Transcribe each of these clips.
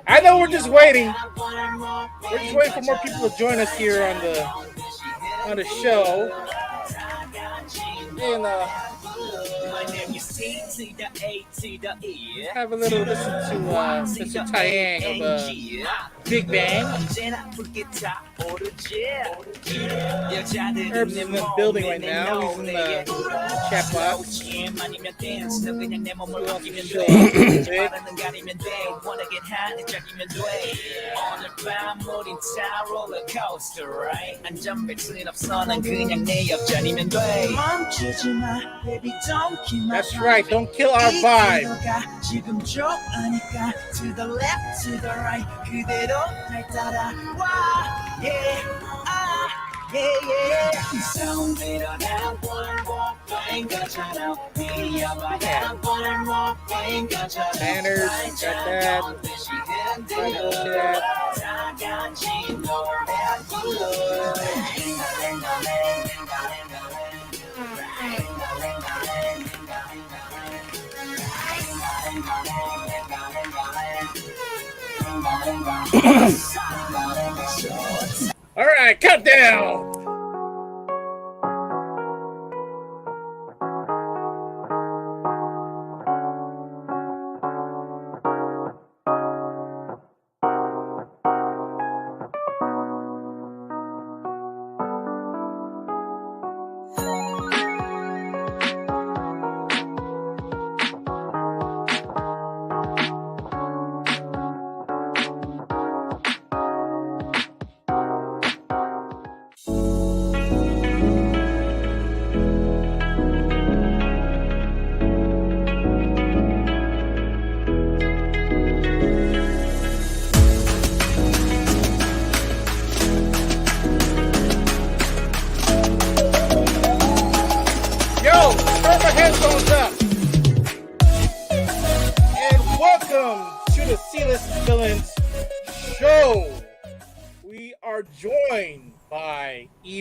I know we're just waiting. We're just waiting for more people to join us here on the show. And have a little listen to Mr. Taeyang of Big Bang. Herbs is in the building right now. He's in the chat box. That's right, don't kill our vibe. To the left, to the right, 그대로 날 따라와. Yeah, yeah, yeah. Manners, got that. All right, countdown.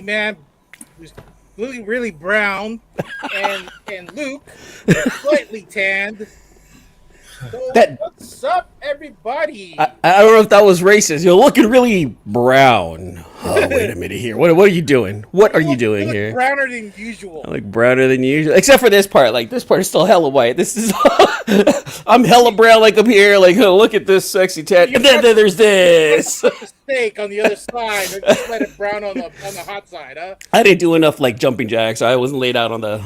Man, who's really brown, and Luke, slightly tanned. So what's up, everybody? I don't know if that was racist. You're looking really brown. Oh, wait a minute here. What are you doing? What are you doing here? Browner than usual. I look browner than usual, except for this part. Like this part is still hella white. This is I'm hella brown. Like up here. Like oh, look at this sexy tan. And then there's this steak on the other side. Or just let it brown on the hot side, huh? I didn't do enough like jumping jacks. I wasn't laid out on the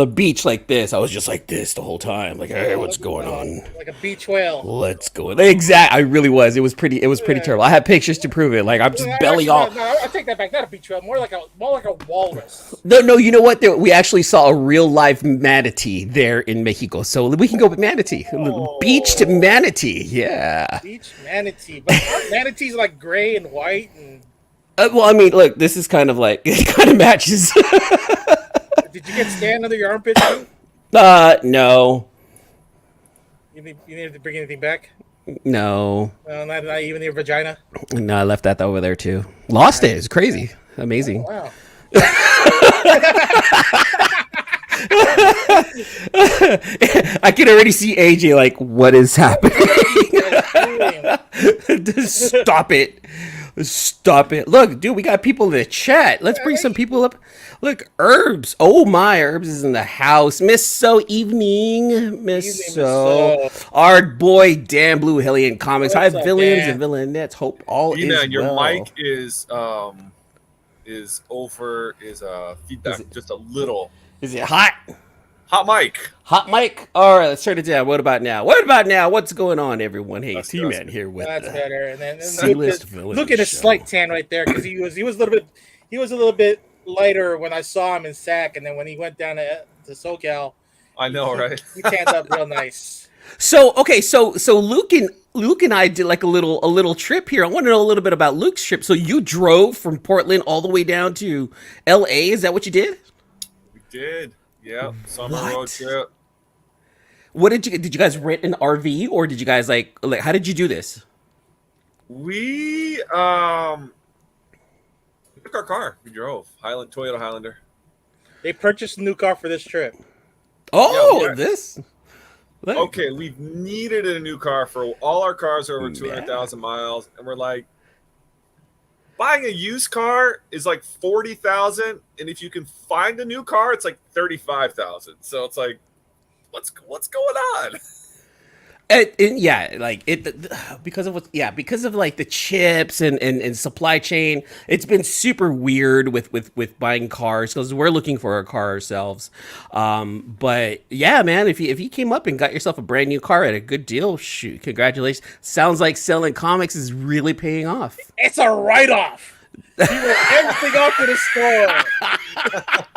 beach like this. I was just like this the whole time. Like, hey, what's going on? Like a beach whale. Let's go. Exactly. I really was. It was pretty terrible. I had pictures to prove it. Like I'm just belly off. No, I take that back. Not a beach whale. More like a walrus. No. You know what? We actually saw a real live manatee there in Mexico. So we can go with manatee. Oh. Beach to manatee. Yeah. Beach manatee. But aren't manatees like gray and white and? Well, I mean, look. This is kind of like it kind of matches. Did you get sand under your armpit too? No. You need to bring anything back? No. Not even your vagina? No, I left that over there too. Lost it. It's crazy. Amazing. Oh, wow. I can already see AJ like, what is happening? Stop it. Stop it. Look, dude, we got people in the chat. Let's bring some people up. Look, Herbs. Oh, my. Herbs is in the house. Miss So Evening. Miss So. Our boy, Dan Blue Hellion Comics. Hi, villains and villainettes. Hope all is well. Your mic is feedback just a little. Is it hot? Hot mic. Hot mic. All right, let's turn it down. What about now? What's going on, everyone? Hey, T-Man here with that's better. And then C-list villain. Look at his slight tan right there because he was a little bit lighter when I saw him in SAC, and then when he went down to SoCal, I know, right? He tanned up real nice. So Luke and I did like a little trip here. I want to know a little bit about Luke's trip. So you drove from Portland all the way down to LA. Is that what you did? We did. Yeah, summer road trip. What did you guys rent an RV, or did you guys like how did you do this? We took our car. We drove Toyota Highlander. They purchased a new car for this trip. Oh, yeah, this. Look. okay, we've needed a new car for all our cars are over Yeah. 200,000 miles, and we're like, buying a used car is like 40,000, and if you can find a new car, it's like 35,000. So it's like, what's going on? And yeah, like because of because of like the chips and supply chain, it's been super weird with buying cars because we're looking for a car ourselves. But yeah, man, if you came up and got yourself a brand new car at a good deal, shoot, congratulations! Sounds like selling comics is really paying off. It's a write-off. You wrote everything off to the store.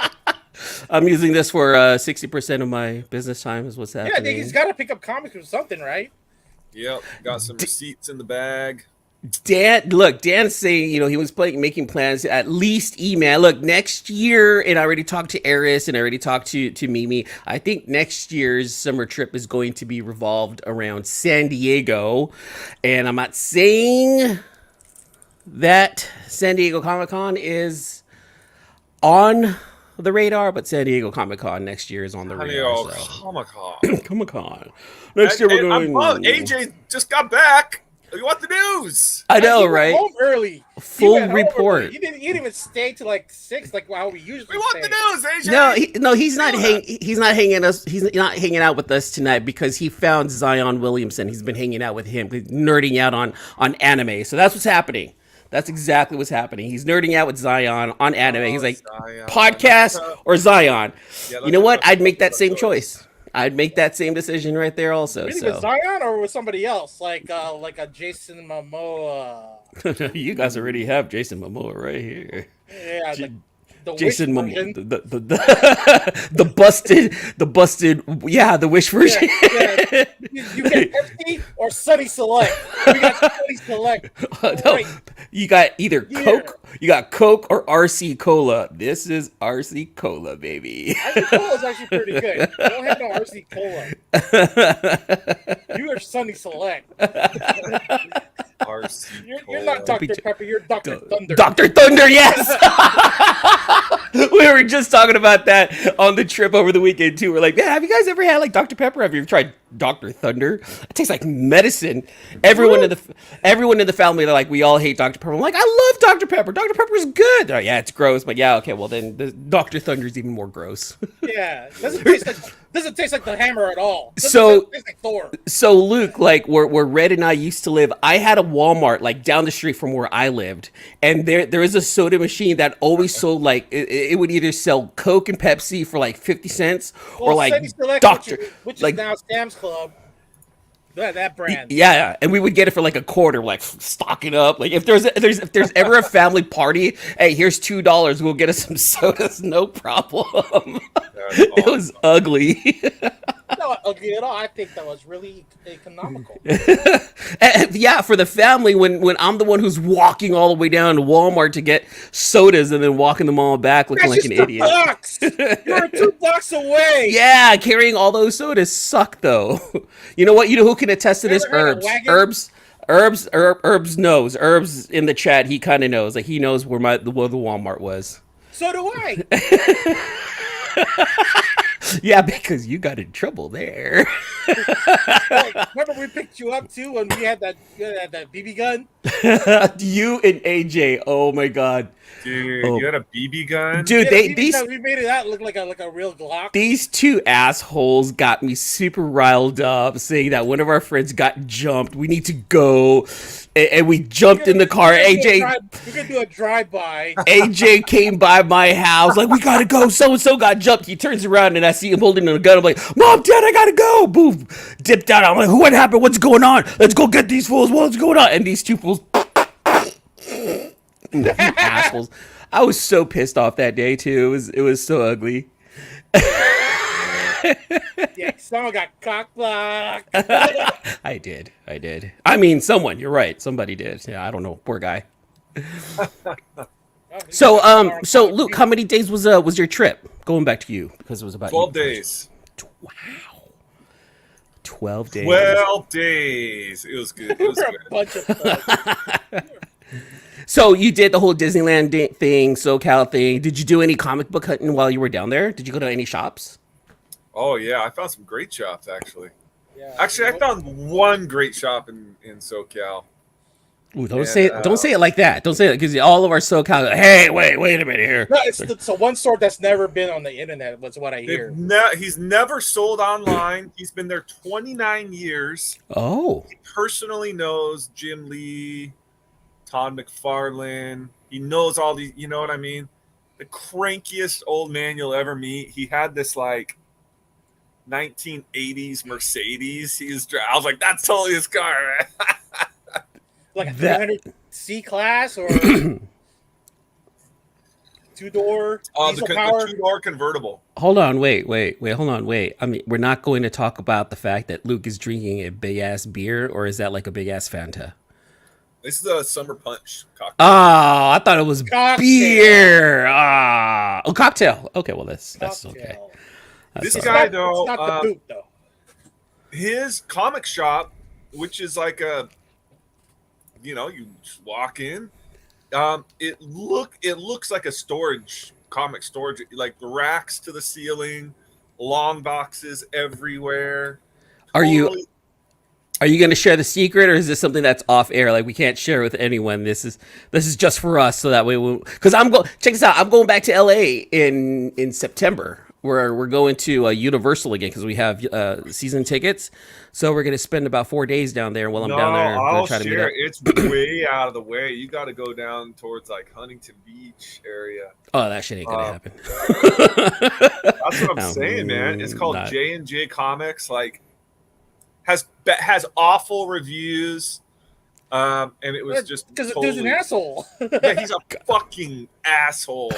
I'm using this for 60% of my business time is what's Yeah, happening. he's got to pick up comics or something, right? Yep, got some receipts in the bag. Dan's saying, he was making plans, at least E-Man. Look, next year, and I already talked to Eris and I already talked to Mimi. I think next year's summer trip is going to be revolved around San Diego. And I'm not saying that San Diego Comic-Con is on the radar, but San Diego Comic-Con next year is on the radar. Comic-Con. Comic-Con. Next year we're going. AJ just got back. You want the news? I know, He went right? home early. Full He went home report. early. He didn't even stay till like 6, like how we usually. We want stay. the news, AJ. He's not He's not hanging out with us tonight because he found Zion Williamson. He's been hanging out with him, nerding out on anime. So that's what's happening. That's exactly what's happening. He's nerding out with Zion on anime. He's like, Zion. podcast or Zion. Yeah, you know what? I'd make that same choice. I'd make that same decision right there also. Really, So. with Zion or with somebody else, like a Jason Momoa. You guys already have Jason Momoa right here. Yeah, the Jason Wish Momoa, version. the busted, yeah, the Wish version. Yeah. You get Pepsi or Sunny Select. We got Sunny Select. No, Right. you got either Yeah. Coke or RC Cola. This is RC Cola, baby. RC Cola is actually pretty good. I don't have no RC Cola. You are Sunny Select. RC You're not Dr. Pepper. You're Dr. Thunder. Dr. Thunder, yes. We were just talking about that on the trip over the weekend too. We're like, man, have you guys ever had like Dr. Pepper? Have you ever tried Dr. Thunder? It tastes like medicine. Everyone in the family, they're like, we all hate Dr. Pepper. I'm like, I love Dr. Pepper. Dr. Pepper's good. Oh, yeah, it's gross, but yeah, okay, well then the Dr. Thunder's even more gross. Yeah, doesn't taste like the hammer at all. So- taste like Thor. So Luke, like where Red and I used to live, I had a Walmart like down the street from where I lived, and there is a soda machine that always sold like it would either sell Coke and Pepsi for like 50 cents or Well, like Sunny Select, Doctor, which like is now Sam's Club. That brand. yeah, and we would get it for like a quarter, like stocking up. Like if there's ever a family party, hey, here's $2, we'll get us some sodas, no problem. It was ugly. Not ugly at all. I think that was really economical. Yeah, for the family, when I'm the one who's walking all the way down to Walmart to get sodas and then walking them all back looking That's like an just idiot. $2. You're 2 blocks away. Yeah, carrying all those sodas suck though. You know what? You know who can attest to this? Ever had a Herbs. wagon? Herbs knows. Herbs in the chat, he kind of knows. Like he knows where the Walmart was. So do I. Yeah, because you got in trouble there. Remember we picked you up too when we had that BB gun? You and AJ. Oh my god. Dude, Oh. you had a BB gun? Dude, Yeah, BB these gun, we made it out look like a real Glock. These two assholes got me super riled up, saying that one of our friends got jumped. We need to go, and we jumped in the car. We're AJ gonna do a drive-by. AJ came by my house, like, we gotta go. So and so got jumped. He turns around and I see him holding a gun. I'm like, Mom, Dad, I gotta go. Boom, dipped out. I'm like, what happened? What's going on? Let's go get these fools. What's going on? And these two fools. You assholes. I was so pissed off that day too. It was so ugly. Yeah, someone got cock-blocked. I did. I mean, someone. You're right. Somebody did. Yeah, I don't know. Poor guy. So Luke, how many days was your trip? Going back to you because it was about 12 you. days. Wow. 12 days. 12 days. It was good. It was We're a good. bunch of thugs. So you did the whole Disneyland thing, SoCal thing. Did you do any comic book hunting while you were down there? Did you go to any shops? Oh, yeah. I found some great shops, actually. Yeah. Actually, I found one great shop in SoCal. Ooh, don't say it like that. Don't say it because all of our SoCal. Hey, wait a minute here. No, it's one store that's never been on the internet. Was what I hear. He's never sold online. He's been there 29 years. Oh, He personally knows Jim Lee, Todd McFarlane. He knows all these. You know what I mean? The crankiest old man you'll ever meet. He had this like 1980s Mercedes. I was like, that's totally his car, man. Like a 300 C class or two-door diesel power. The two-door convertible. hold on, wait. Hold on, wait. I mean, we're not going to talk about the fact that Luke is drinking a big ass beer, or is that like a big ass Fanta? This is a summer punch cocktail. Oh, I thought it was Cocktail. beer. Cocktail. Okay, well that's okay. Cocktail. This That's guy, It's though, not the boot though. his comic shop, which is like a, you just walk in. It looks like a comic storage, like the racks to the ceiling, long boxes everywhere. Are you going to share the secret, or is this something that's off air? Like we can't share with anyone. This is just for us, so that way because check this out. I'm going back to LA in September. We're going to Universal again because we have season tickets. So we're gonna spend about 4 days down there. While I'm down there, I'm gonna try to meet up. It's way out of the way. You got to go down towards like Huntington Beach area. Oh, that shit ain't gonna happen. That's what I'm saying, man. It's called J&J Comics. Like has awful reviews. And it was just because the dude's an asshole. Yeah, he's a fucking asshole.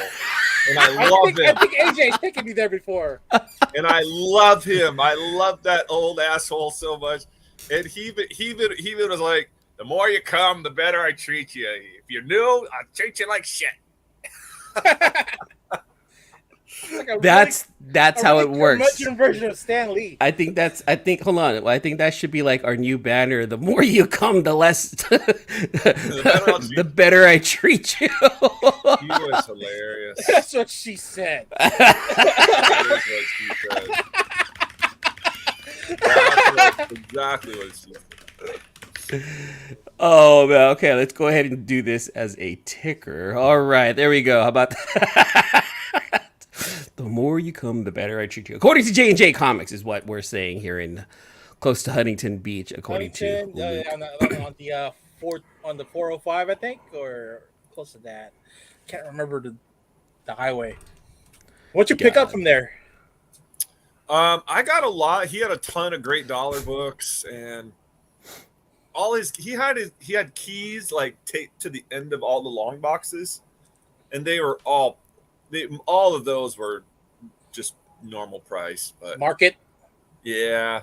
And I love him. I think AJ's taken me there before. And I love him. I love that old asshole so much. And he was like, the more you come, the better I treat you. If you're new, I'll treat you like shit. Like that's how it works. Version of Stan Lee. Hold on. I think that should be like our new banner. The more you come, the less the better I treat you. He was hilarious. That's what she said. That is what she said. That's exactly what she said. Oh man, okay, let's go ahead and do this as a ticker. All right, there we go. How about that? The more you come, the better I treat you. According to J&J Comics is what we're saying here in close to Huntington Beach, according to on the 405, I think, or close to that. Can't remember the highway. What'd you pick up from there? I got a lot. He had a ton of great dollar books, and he had keys like taped to the end of all the long boxes, and they were all of those were just normal price, but Market. Yeah.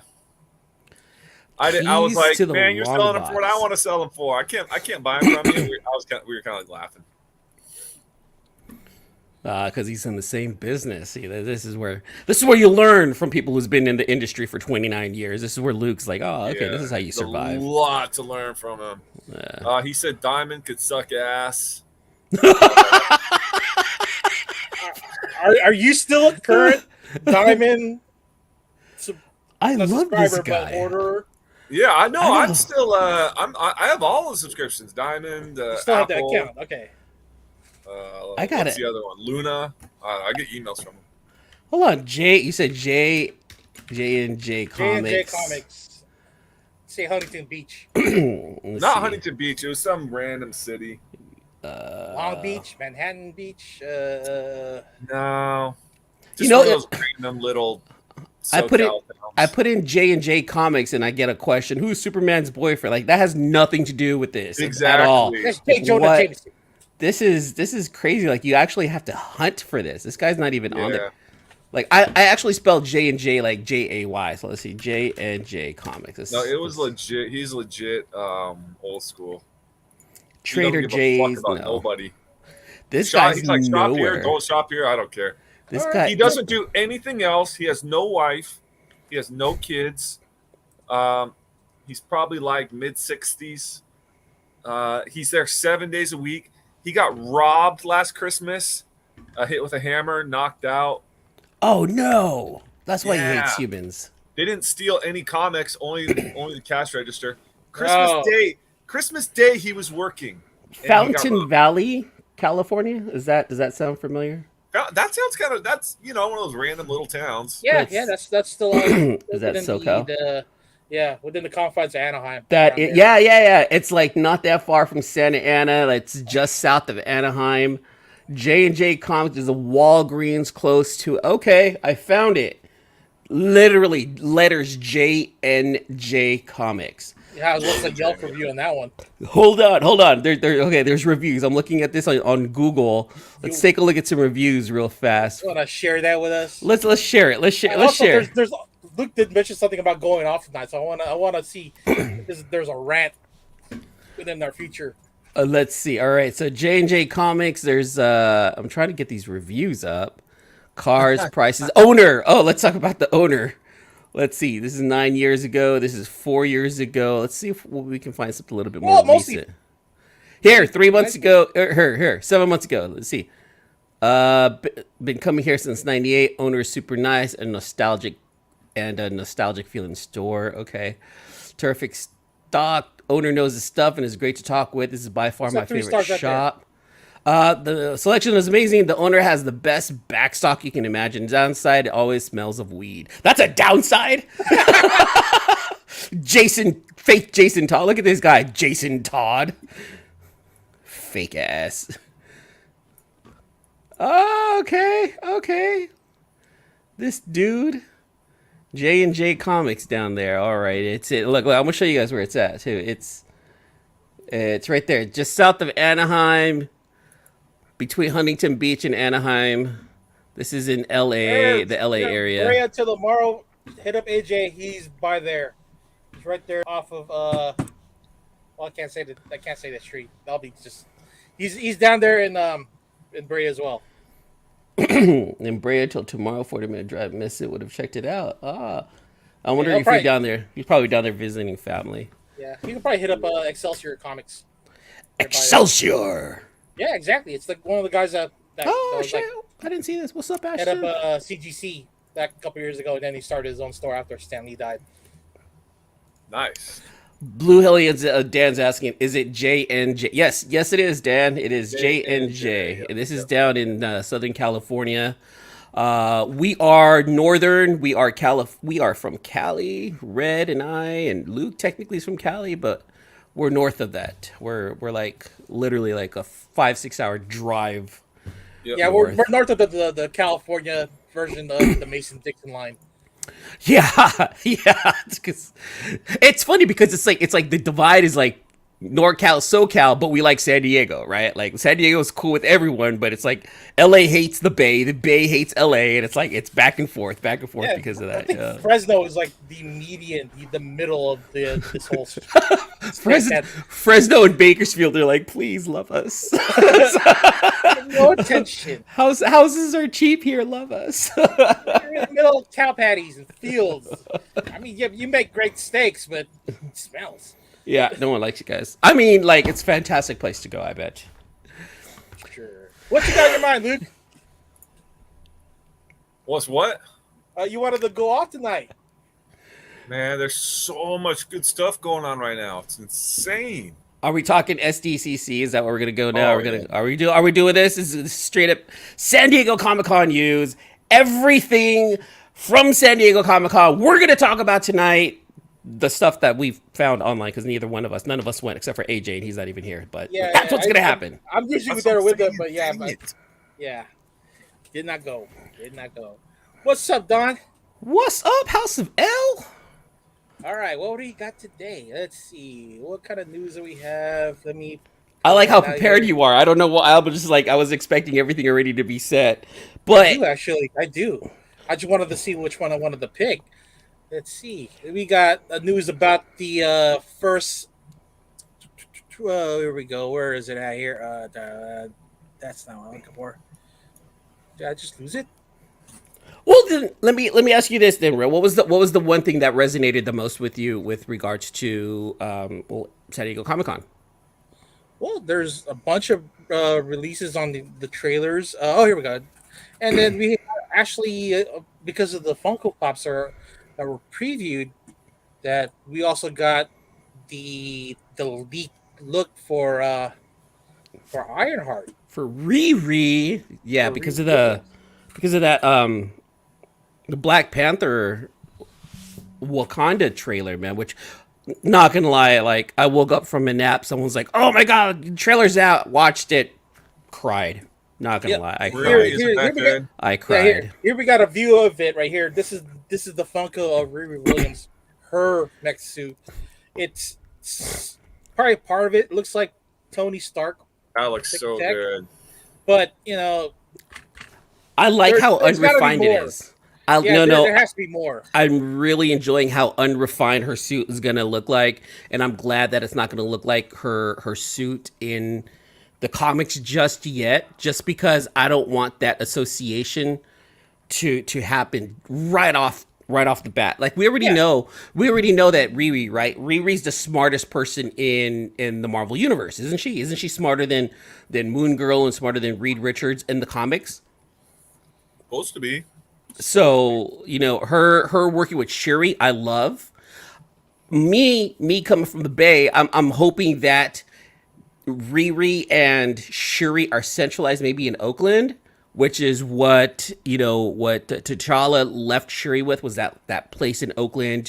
I was like, man, you're selling them for what I want to sell them for. I can't buy them from you. We were kind of like laughing. Because he's in the same business. See, this is where you learn from people who's been in the industry for 29 years. This is where Luke's like, oh, okay, this is how you survive. A lot to learn from him. Yeah. He said Diamond could suck ass. Are you still a current Diamond? I love this guy. Order? Yeah, I know. I'm still. I have all the subscriptions. Diamond. You still have that account. Okay. I got what's the other one? Luna. I get emails from him. Hold on, Jay. You said J&J Comics. J&J Comics. Say Huntington Beach. Not Huntington Beach. It was some random city. Long Beach, Manhattan Beach. No. Just one of those random little. I put in J&J Comics and I get a question. Who's Superman's boyfriend? Like that has nothing to do with this at all. This is crazy. Like you actually have to hunt for this. This guy's not even on there. Like I actually spelled J&J like Jay. So let's see, J&J Comics. It was legit. He's legit old school. Trader J's. Nobody. This guy's he's like, nowhere. Shop here, don't shop here. I don't care. This guy. He doesn't do anything else. He has no wife. He has no kids. He's probably like mid-60s. He's there 7 days a week. He got robbed last Christmas. Hit with a hammer, knocked out. Oh no! That's why he hates humans. They didn't steal any comics, only the cash register. Oh. Christmas Day, he was working. and he got Fountain robbed. Valley, California. Does that sound familiar? That sounds kind of that's one of those random little towns. Yeah, that's still Is that within SoCal? yeah, within the confines of Anaheim. That down there. yeah. It's like not that far from Santa Ana. It's just south of Anaheim. J&J Comics is a Walgreens close to. Okay, I found it. Literally letters J&J Comics. Yeah, what's the Yelp review on that one? Hold on. There's reviews. I'm looking at this on Google. Let's take a look at some reviews real fast. You want to share that with us? Let's share it. Let's share. There's Luke did mention something about going off tonight, so I want to see if there's a rant within our future. Let's see. All right. So J&J Comics. There's I'm trying to get these reviews up. Cars, prices, owner. Oh, let's talk about the owner. Let's see. This is 9 years ago. This is 4 years ago. Let's see if we can find something a little bit more recent. Here, 3 months ago. Here, 7 months ago. Let's see. Been coming here since '98. Owner is super nice and nostalgic, and a nostalgic feeling store. Okay, terrific stock. Owner knows his stuff and is great to talk with. This is by far my favorite shop. The selection is amazing. The owner has the best backstock you can imagine. Downside, it always smells of weed. That's a downside. Fake Jason Todd. Look at this guy, Jason Todd. Fake ass. Oh, okay. This dude, J&J Comics down there. All right, look, I'm gonna show you guys where it's at too. It's right there, just south of Anaheim. Between Huntington Beach and Anaheim. This is in LA, the LA area. Right until tomorrow, hit up AJ. He's by there. He's right there off of well, I can't say the street. That'll be just he's down there in Brea as well. In Brea till tomorrow, 40-minute drive. Miss it, would have checked it out. I wonder if he's down there. He's probably down there visiting family. Yeah, you can probably hit up Excelsior Comics. Excelsior. Yeah, exactly. It's like one of the guys that was shit. I didn't see this. What's up, Ashton? Head up CGC back a couple years ago, and then he started his own store after Stan Lee died. Nice. Blue Hillians, Dan's asking, is it J&J? Yes, it is, Dan. It is J&J. And this is down in Southern California. We are northern. We are from Cali. Red and I and Luke technically is from Cali, but we're north of that. We're like literally like a 5-6 hour drive. Yep. Yeah, we're north of the California version of the Mason-Dixon line. Yeah. It's funny because it's like the divide is like NorCal, SoCal, but we like San Diego, right? Like San Diego is cool with everyone, but it's like LA hates the Bay hates LA, and it's like it's back and forth because of that. I think Fresno is like the median, the middle of this whole. Fresno and Bakersfield are like, please love us. No attention. Houses are cheap here. Love us. You're in the middle of cow patties and fields. I mean, you make great steaks, but it smells. Yeah, no one likes you guys. I mean, like, it's a fantastic place to go, I bet. Sure. What you got in your mind, Luke? What's what? You wanted to go off tonight. Man, there's so much good stuff going on right now. It's insane. Are we talking SDCC? Is that where we're gonna go now? Yeah. Are we doing this? This is straight up San Diego Comic-Con news. Everything from San Diego Comic-Con we're gonna talk about tonight. The stuff that we've found online, because none of us went except for AJ, and he's not even here. But that's what's gonna happen. I'm usually there with them, but yeah, did not go. What's up, Don? What's up, House of L? All right, what do you got today? Let's see. What kind of news do we have? I like how prepared you are. I don't know what I was just like. I was expecting everything already to be set, but I do. I just wanted to see which one I wanted to pick. Let's see. We got news about the first. Here we go. Where is it at here? That's not what I'm looking for. Did I just lose it? Well, then let me ask you this then, Real. What was the one thing that resonated the most with you with regards to San Diego Comic-Con? Well, there's a bunch of releases on the trailers. Here we go. And then we actually, because of the Funko Pops, are that were previewed, that we also got the leak look for Ironheart. For Riri, yeah, For because Riri, of yes. that the Black Panther Wakanda trailer, man. Which, not gonna lie, like I woke up from a nap, someone's like, "Oh my god, the trailer's out!" Watched it, cried. Not gonna Yep. lie, I Really? cried. Isn't that We got, good? I yeah, cried. here we got a view of it right here. This is the Funko of Riri Williams, her next suit. It's probably part of it. Looks like Tony Stark, That looks so tech. good. But I like how there's gotta be unrefined it more. is. Yeah, No, there has to be more. I'm really enjoying how unrefined her suit is gonna look like, and I'm glad that it's not gonna look like her suit in the comics just yet. Just because I don't want that association to happen right off the bat. Like Yeah, we already know that Riri, right? Riri's the smartest person in the Marvel universe, isn't she? Isn't she smarter than Moon Girl and smarter than Reed Richards in the comics? Supposed to be. So, her working with Shuri, I love. Me coming from the Bay, I'm hoping that Riri and Shuri are centralized maybe in Oakland, which is what T'Challa left Shuri with, was that place in Oakland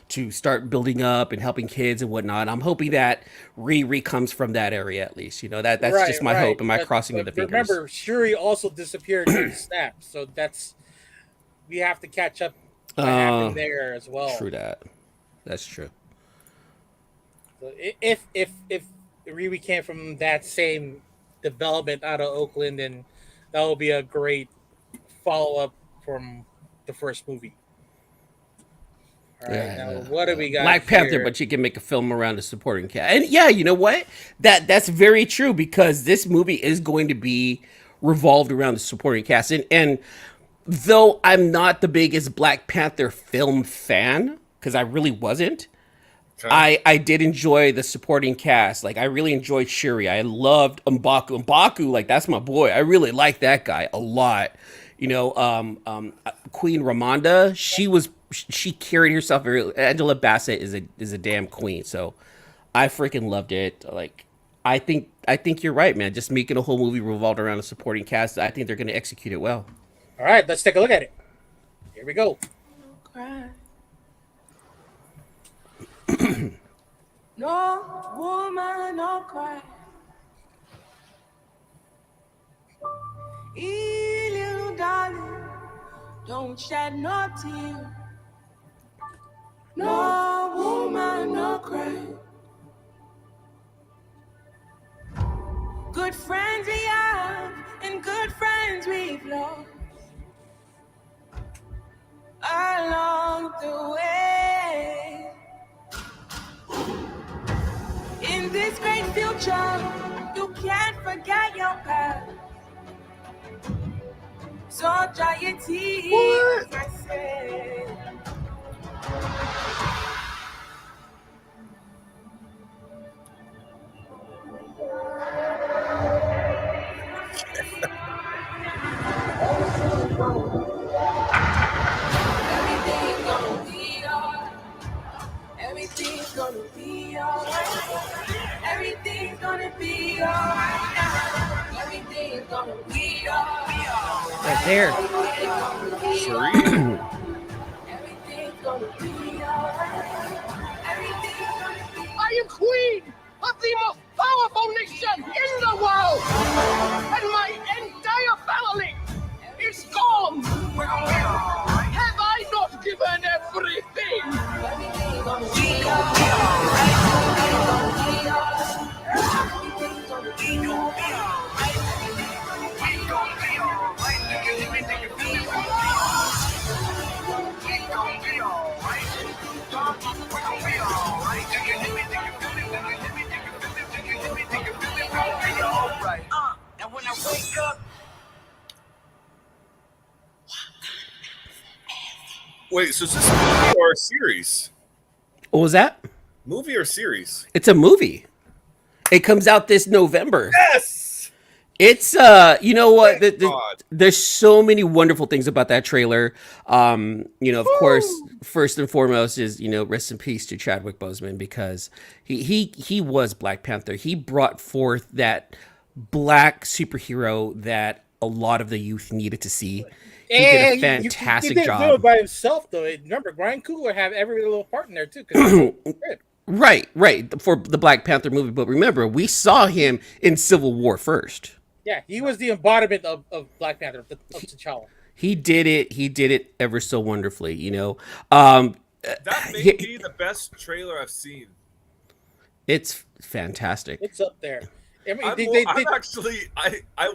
to start building up and helping kids and whatnot. I'm hoping that Riri comes from that area at least. That's just my hope and my crossing of the fingers. Remember, Shuri also disappeared during Snap, so we have to catch up what happened there as well. True that. That's true. So if Riri came from that same development out of Oakland, then that will be a great follow up from the first movie. All right, now what do we got? Black Panther, here? but you can make a film around the supporting cast. And yeah, you know what? That's very true, because this movie is going to be revolved around the supporting cast. And though I'm not the biggest Black Panther film fan, because I really wasn't, Okay. I did enjoy the supporting cast. Like, I really enjoyed Shuri. I loved M'Baku. M'Baku, like, that's my boy. I really like that guy a lot. Queen Ramonda, she carried herself very. Angela Bassett is a damn queen. So I freaking loved it. Like, I think you're right, man. Just making a whole movie revolved around a supporting cast, I think they're going to execute it well. All right, let's take a look at it. Here we go. Cry. No woman, no cry. Little darling, don't shed no tear. No woman, no cry. Good friends we have, and good friends we've lost along the way. In this great future, you can't forget your past. So dry your tears, I say. Everything's gonna be alright. Everything's gonna be alright. Everything's gonna be alright now. Everything's gonna be alright. Right there. Shuri? Everything's gonna be alright. Everything's gonna be I am queen of the most powerful nation in the world, and my entire family is gone. Have I not given everything? Everything's gonna be alright. Everything's gonna be alright. Everything's gonna be alright. And when I wake up, Wait, so is this a movie or a series? What was that? Movie or series? It's a movie. It comes out this November. Yes! It's you know what? Thank God. There's so many wonderful things about that trailer. You know, of course, first and foremost is rest in peace to Chadwick Boseman because he was Black Panther. He brought forth that black superhero that a lot of the youth needed to see. He did a fantastic he didn't job. do it by himself, though. Remember, Ryan Coogler had every little part in there too. 'Cause Right, for the Black Panther movie. But remember, we saw him in Civil War first. yeah, he was the embodiment of Black Panther, of T'Challa. He did it. He did it ever so wonderfully. That may be the best trailer I've seen. It's fantastic. It's up there. I mean, I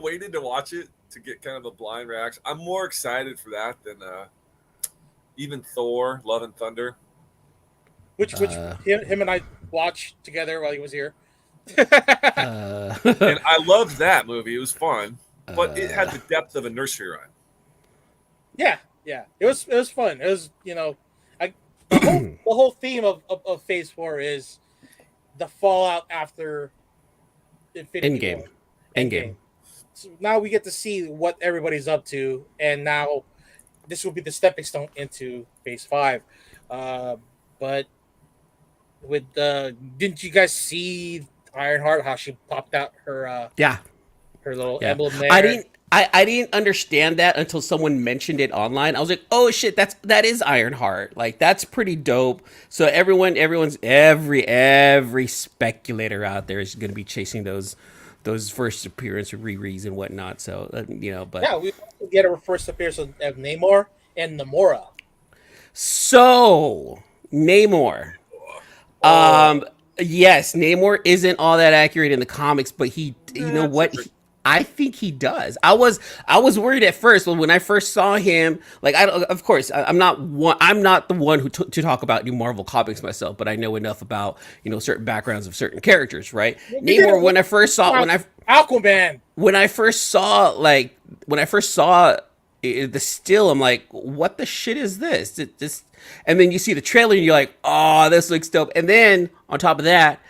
waited to watch it to get kind of a blind reaction. I'm more excited for that than even Thor: Love and Thunder. which him and I watched together while he was here. And I loved that movie. It was fun, but it had the depth of a nursery rhyme. Yeah, it was fun. It was the whole theme of Phase 4 is the fallout after Infinity War. Endgame. So now we get to see what everybody's up to, and now this will be the stepping stone into Phase 5. But with didn't you guys see Ironheart, how she popped out her her little emblem there? I didn't understand that until someone mentioned it online. I was like, oh shit, that is Ironheart. Like that's pretty dope. So every speculator out there is going to be chasing those first appearance Riri's and whatnot. So but yeah, we get a first appearance of Namor and Namora. So Namor. Yes, Namor isn't all that accurate in the comics, but you know what? I think he does. I was worried at first when I first saw him. Like, I'm not the one who to talk about new Marvel comics myself, but I know enough about certain backgrounds of certain characters, right? Namor. When I first saw Aquaman. When I first saw the still, I'm like, what the shit is this? And then you see the trailer and you're like, oh, this looks dope. And then on top of that,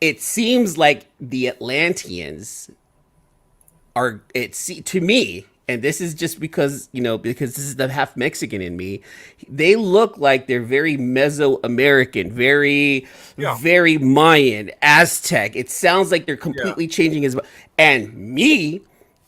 it seems like the Atlanteans to me, and this is just because this is the half Mexican in me, they look like they're very Mesoamerican, very Mayan, Aztec. It sounds like they're completely changing and me,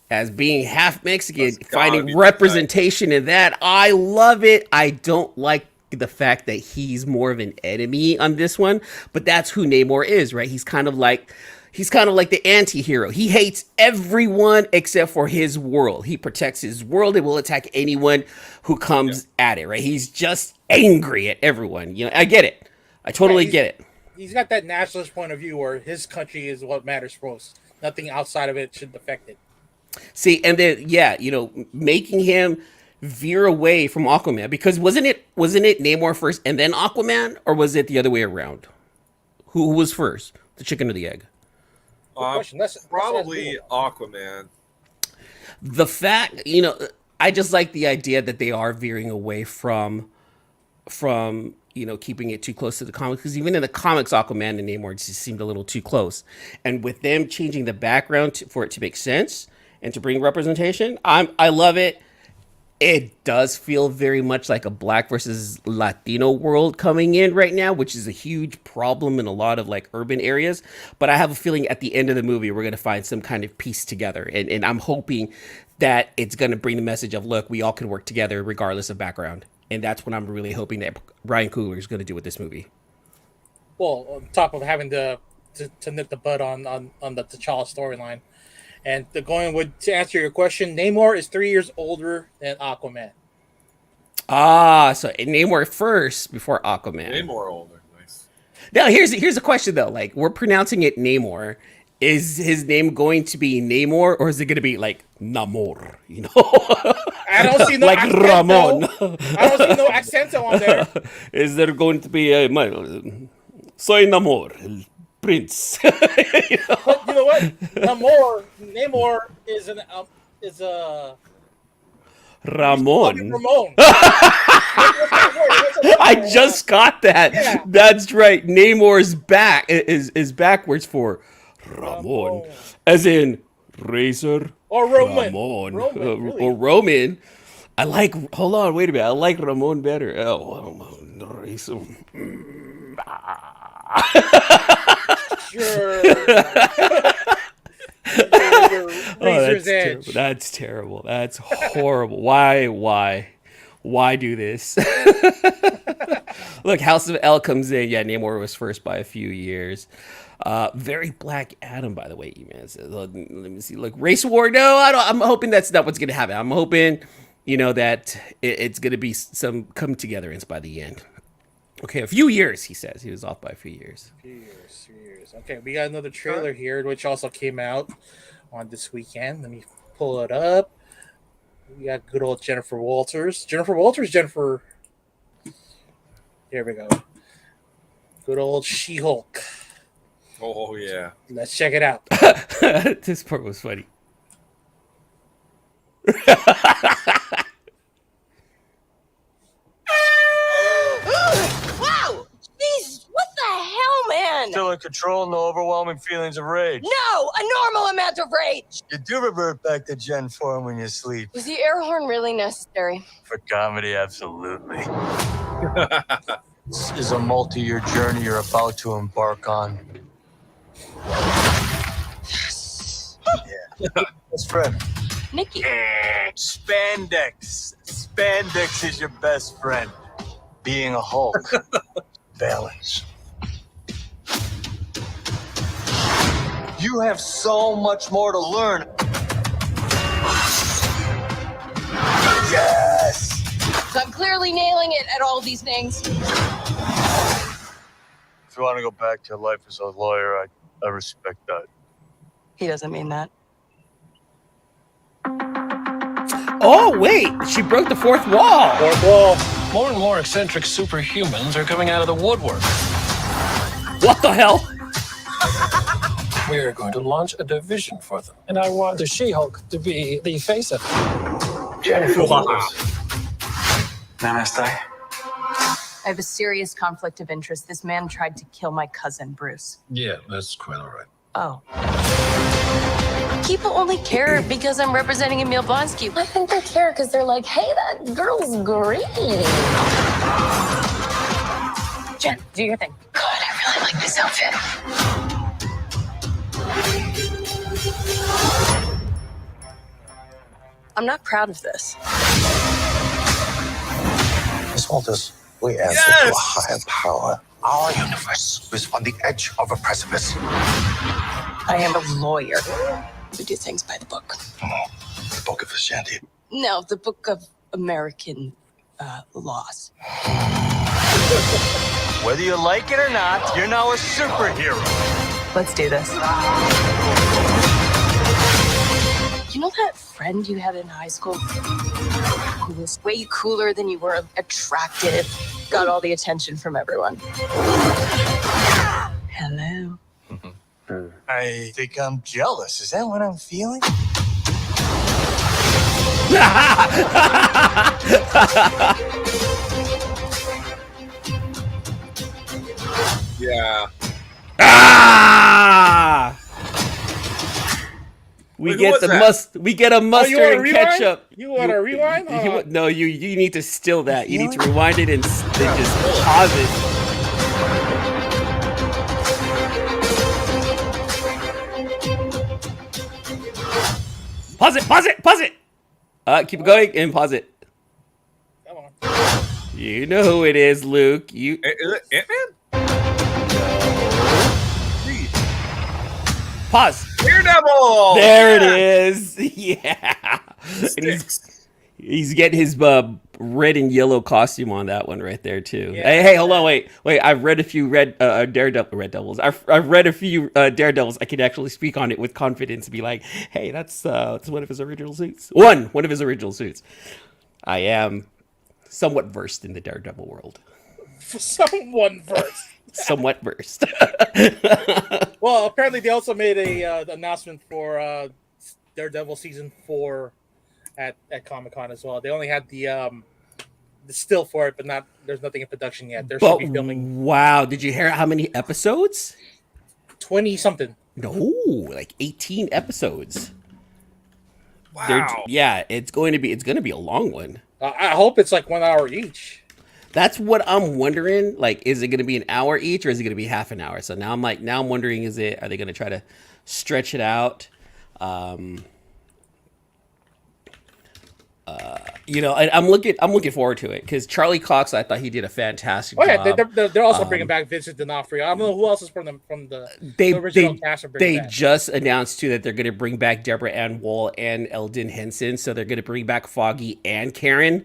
as being half Mexican, finding representation in that, I love it. I don't like the fact that he's more of an enemy on this one, but that's who Namor is, right? He's kind of like the anti-hero. He hates everyone except for his world. He protects his world and will attack anyone who comes at it, right? He's just angry at everyone. I get it. I totally get it. He's got that nationalist point of view where his country is what matters most. Nothing outside of it should affect it. See, and then making him veer away from Aquaman, because wasn't it Namor first and then Aquaman, or was it the other way around? Who was first, the chicken or the egg? Probably Aquaman. The fact, I just like the idea that they are veering away from keeping it too close to the comics, because even in the comics, Aquaman and Namor just seemed a little too close, and with them changing the background for it to make sense and to bring representation, I love it. It does feel very much like a Black versus Latino world coming in right now, which is a huge problem in a lot of like urban areas. But I have a feeling at the end of the movie, we're going to find some kind of piece together. And I'm hoping that it's going to bring the message of, look, we all can work together regardless of background. And that's what I'm really hoping that Ryan Coogler is going to do with this movie. Well, on top of having to nip the bud on the T'Challa storyline. And to answer your question, Namor is 3 years older than Aquaman. So Namor first before Aquaman. Namor older, nice. Now here's a question though. Like, we're pronouncing it Namor. Is his name going to be Namor, or is it going to be like Namor? I don't see no like accento. Ramon. I don't see no accento on there. Is there going to be soy Namor? Prince. But you know what? Namor is a Ramon. Ramon. I just got that. Yeah. That's right. Namor's back is backwards for Ramon, as in Razor. Or Roman. Ramon. Roman, really? Or Roman. Hold on, wait a minute. I like Ramon better. Oh, Razor. Sure. That's Razor's Edge. terrible. That's terrible. That's horrible. Why do this? Look, House of L comes in. Yeah, Namor was first by a few years. Very Black Adam, by the way, E-Man says. Let me see. Look, Race War. No, I don't. I'm hoping that's not what's going to happen. I'm hoping, that it's going to be some come togetherness by the end. Okay, a few years, he says. He was off by a few years. Few years. Okay, we got another trailer here, which also came out on this weekend. Let me pull it up. We got good old Jennifer Walters. There we go. Good old She-Hulk. Oh yeah. Let's check it out. This part was funny. Wow! Jeez, what the hell, man? Still in control, no overwhelming feelings of rage. No, a normal amount of rage. You do revert back to Gen form when you sleep. Was the air horn really necessary? For comedy, absolutely. This is a multi-year journey you're about to embark on. Yeah. Best friend. Nikki. Spandex. Spandex is your best friend. Being a Hulk. Balance. You have so much more to learn. Yes! I'm clearly nailing it at all these things. If you want to go back to your life as a lawyer, I respect that. He doesn't mean that. Oh, wait. She broke the fourth wall. Fourth wall. More and more eccentric superhumans are coming out of the woodwork. What the hell? We are going to launch a division for them. And I want the She-Hulk to be the face of it. Namaste. I have a serious conflict of interest. This man tried to kill my cousin, Bruce. Yeah, that's quite all right. Oh. People only care because I'm representing Emil Blonsky. I think they care because they're like, hey, that girl's great. Jen, do your thing. God, I really like this outfit. I'm not proud of this. Miss Walters, we answer to a higher power. Our universe is on the edge of a precipice. I am a lawyer. We do things by the book. The Book of Ashanti. No, the book of American laws. Whether you like it or not, you're now a superhero. Let's do this. You know that friend you had in high school who was way cooler than you were, attractive, got all the attention from everyone? Hello. I think I'm jealous. Is that what I'm feeling? Yeah. Ah! We Wait, who get was the that? We get a mustard you want a and rewind? ketchup. You want a rewind? No, you need to still that. You need to rewind it and then just pause it. Pause it. Keep it going and pause it. Come on. You know who it is, Luke. Is it Ant-Man? Pause. Daredevil! There Yeah. it is. Yeah. And he's getting his red and yellow costume on that one right there too. Yeah. Hey, hold on, wait. I've read a few Red Devils. I've read a few Daredevils. I can actually speak on it with confidence and be like, hey, that's one of his original suits. One of his original suits. I am somewhat versed in the Daredevil world. Someone first. Somewhat versed. Well, apparently they also made a announcement for Daredevil season 4 at Comic-Con as well. They only had the still for it, but there's nothing in production yet. They should be filming. Wow, did you hear how many episodes? 20 something. No, like 18 episodes. Wow. it's going to be a long one. I hope it's like 1 hour each. That's what I'm wondering. Like, is it going to be an hour each, or is it going to be half an hour? So now I'm wondering, are they going to try to stretch it out? I'm looking forward to it because Charlie Cox, I thought he did a fantastic Oh yeah, job. they're also bringing back Vincent D'Onofrio. I don't know who else is from the original cast. Are bringing They back. just announced too that they're going to bring back Deborah Ann Woll and Eldon Henson, so they're going to bring back Foggy and Karen.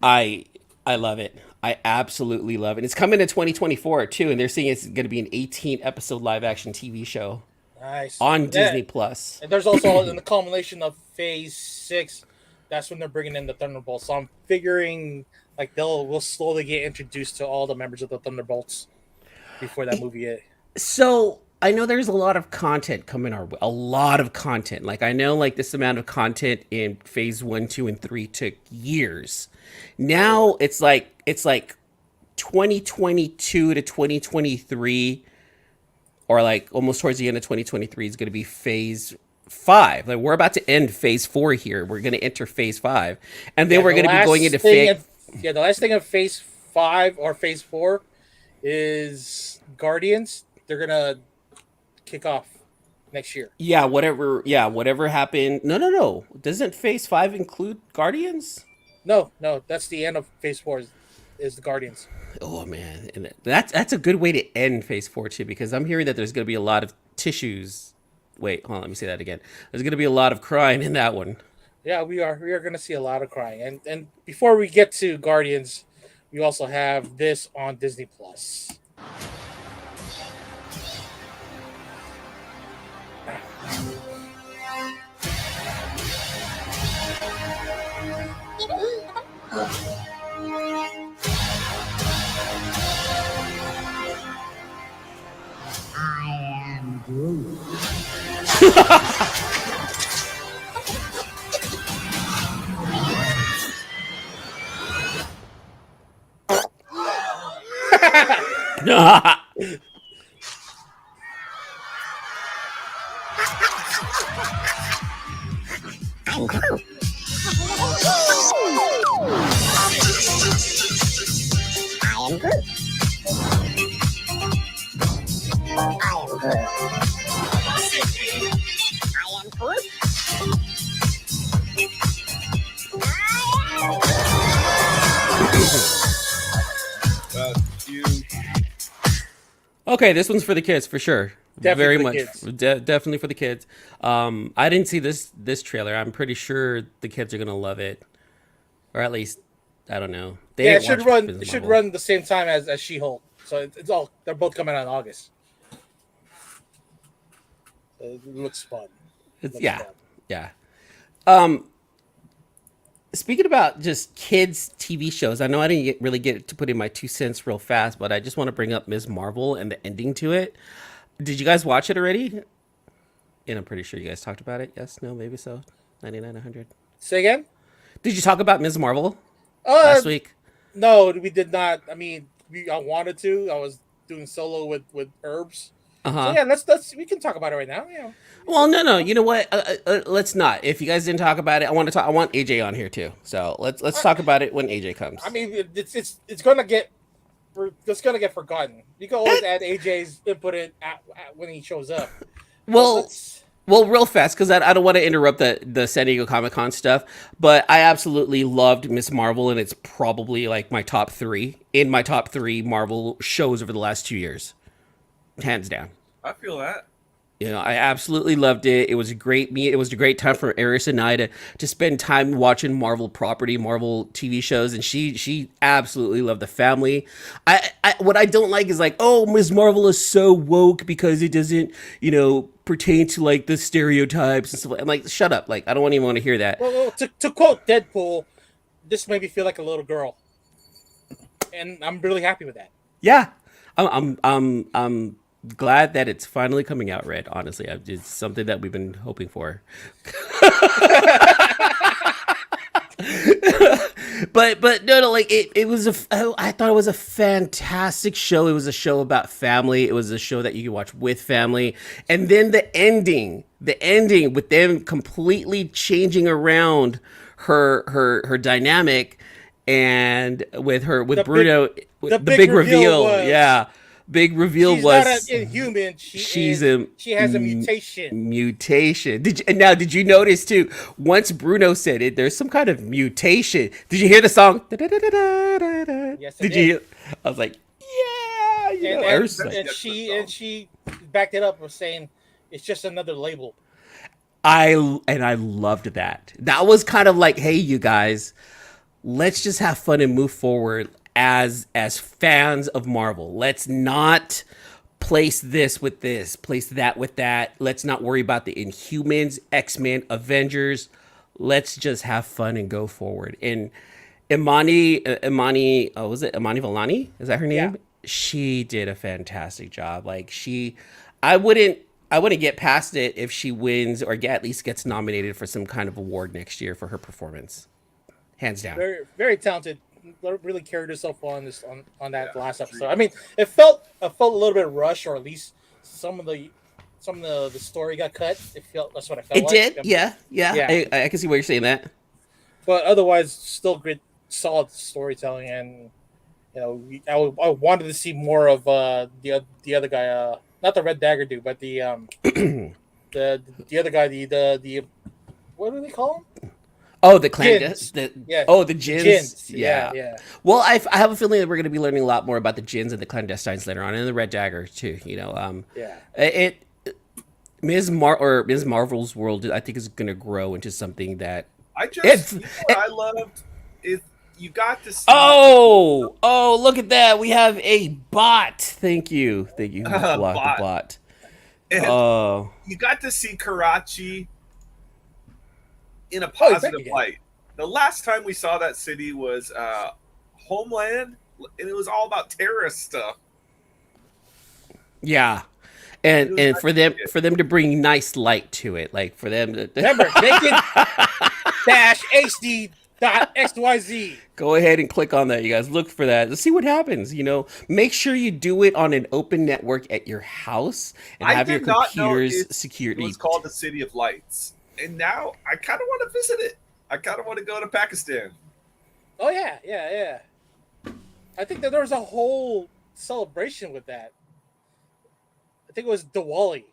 I love it. I absolutely love it. It's coming in 2024 too, and they're saying it's going to be an 18 episode live action TV show Nice on Disney Plus. And there's also in the culmination of Phase 6. That's when they're bringing in the Thunderbolts. So I'm figuring like we'll slowly get introduced to all the members of the Thunderbolts before that movie. So I know there's a lot of content coming our way. A lot of content. Like I know like this amount of content in Phase 1, 2, and 3 took years. Now it's like 2022 to 2023, or like almost towards the end of 2023 is going to be Phase 5. Like we're about to end Phase 4 here. We're going to enter Phase 5, and then we're going to be going into Phase. The last thing of Phase 5 or Phase 4 is Guardians. They're gonna kick off next year. Yeah, whatever happened. No. Doesn't Phase 5 include Guardians? No, that's the end of Phase 4 is the Guardians. Oh man, and that's a good way to end Phase 4 too, because I'm hearing that there's going to be a lot of tissues. Wait, hold on, let me say that again. There's going to be a lot of crying in that one. Yeah, we are going to see a lot of crying. And before we get to Guardians, we also have this on Disney Plus. I am Groot. I'm Groot. I am Groot. Okay, this one's for the kids for sure. Definitely Very much, definitely for the kids. I didn't see this trailer. I'm pretty sure the kids are gonna love it, or at least I don't know. It should run. It should run the same time as She-Hulk. So it's all. They're both coming out in August. So it looks fun. Yeah. Speaking about just kids TV shows, I know I didn't really get to put in my 2 cents real fast, but I just want to bring up Ms. Marvel and the ending to it. Did you guys watch it already? And I'm pretty sure you guys talked about it. Yes, no, maybe so. 99, 100. Say again? Did you talk about Ms. Marvel last week? No, we did not. I mean, I wanted to. I was doing solo with Herbs. So yeah, let's we can talk about it right now. Yeah. Well, no. You know what? Let's not. If you guys didn't talk about it, I want AJ on here too. So let's talk about it when AJ comes. I mean, it's gonna get forgotten. You can always add AJ's input when he shows up. Well, real fast, because I don't want to interrupt the San Diego Comic-Con stuff, but I absolutely loved Ms. Marvel, and it's probably like my top 3 Marvel shows over the last 2 years, hands down. I feel that. You know, I absolutely loved it. It was a great time for Eris and I to spend time watching Marvel property, Marvel TV shows, and she absolutely loved the family. What I don't like is like, oh, Ms. Marvel is so woke because it doesn't, pertain to like the stereotypes and stuff. I'm like, shut up! Like, I don't even want to hear that. Well, to quote Deadpool, this made me feel like a little girl, and I'm really happy with that. Yeah, I'm glad that it's finally coming out, Red. Honestly, it's something that we've been hoping for. but no, like it was I thought it was a fantastic show. It was a show about family. It was a show that you could watch with family. And then the ending with them completely changing around her dynamic, and with Bruno, the the big big reveal reveal. was- Yeah. Big reveal She's was not an inhuman. She has a mutation. mutation. Did you notice too? Once Bruno said it, there's some kind of mutation. Did you hear the song? Yes, I Did you? Hear? I was like, yeah. You know, Eric's like- And she backed it up with saying it's just another label. I loved that. That was kind of like, hey, you guys, let's just have fun and move forward as fans of Marvel. Let's not place this with this, place that with that. Let's not worry about the Inhumans, X-Men, Avengers. Let's just have fun and go forward. And Imani, was it Imani Vellani? Is that her name? Yeah. She did a fantastic job. Like I wouldn't get past it if she wins or at least gets nominated for some kind of award next year for her performance. Hands down. Very, very talented. Really carried herself on that last episode. I mean, it felt a little bit rushed, or at least some of the story got cut. That's what I felt. It did, yeah. I can see why you're saying that. But otherwise, still great, solid storytelling, and I wanted to see more of the other guy, not the Red Dagger dude, but the the other guy, the what do they call him? Oh, the Jins. the Jins. Jins. Yeah. Well, I have a feeling that we're going to be learning a lot more about the Jins and the clandestines later on, and the Red Dagger too. Ms. Marvel's world, I think, is going to grow into something that I loved is you got to see. Oh, look at that! We have a bot. Thank you. Block the bot. And you got to see Karachi in a positive light. The last time we saw that city was Homeland, and it was all about terrorist stuff. Yeah, and for them to bring nice light to it, like for them to remember naked-hd.xyz. Go ahead and click on that, you guys. Look for that. Let's see what happens. Make sure you do it on an open network at your house and have your computers secured. It was called the City of Lights. And now I kind of want to visit it. I kind of want to go to Pakistan. Oh yeah. I think that there was a whole celebration with that. I think it was Diwali.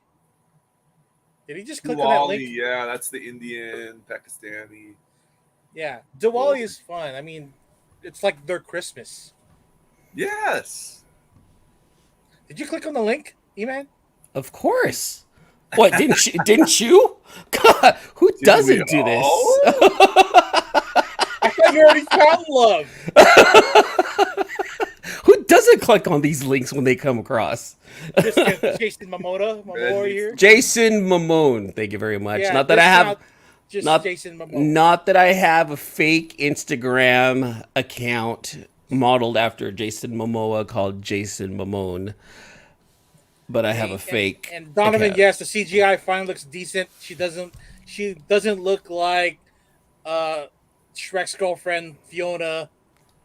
Did he just click on that link? Yeah, that's the Indian, Pakistani. Yeah, Diwali is fun. I mean, it's like their Christmas. Yes. Did you click on the link, E-Man? Of course. What, didn't you? God, who doesn't do this? I thought you already found love. Who doesn't click on these links when they come across? Jason Momoa here. Jason Momoa, thank you very much. Yeah, Not that I have Jason Momoa. Not that I have a fake Instagram account modeled after Jason Momoa called Jason Momoa. But I have a fake. And Donovan, account. yes, the CGI finally looks decent. She doesn't look like Shrek's girlfriend Fiona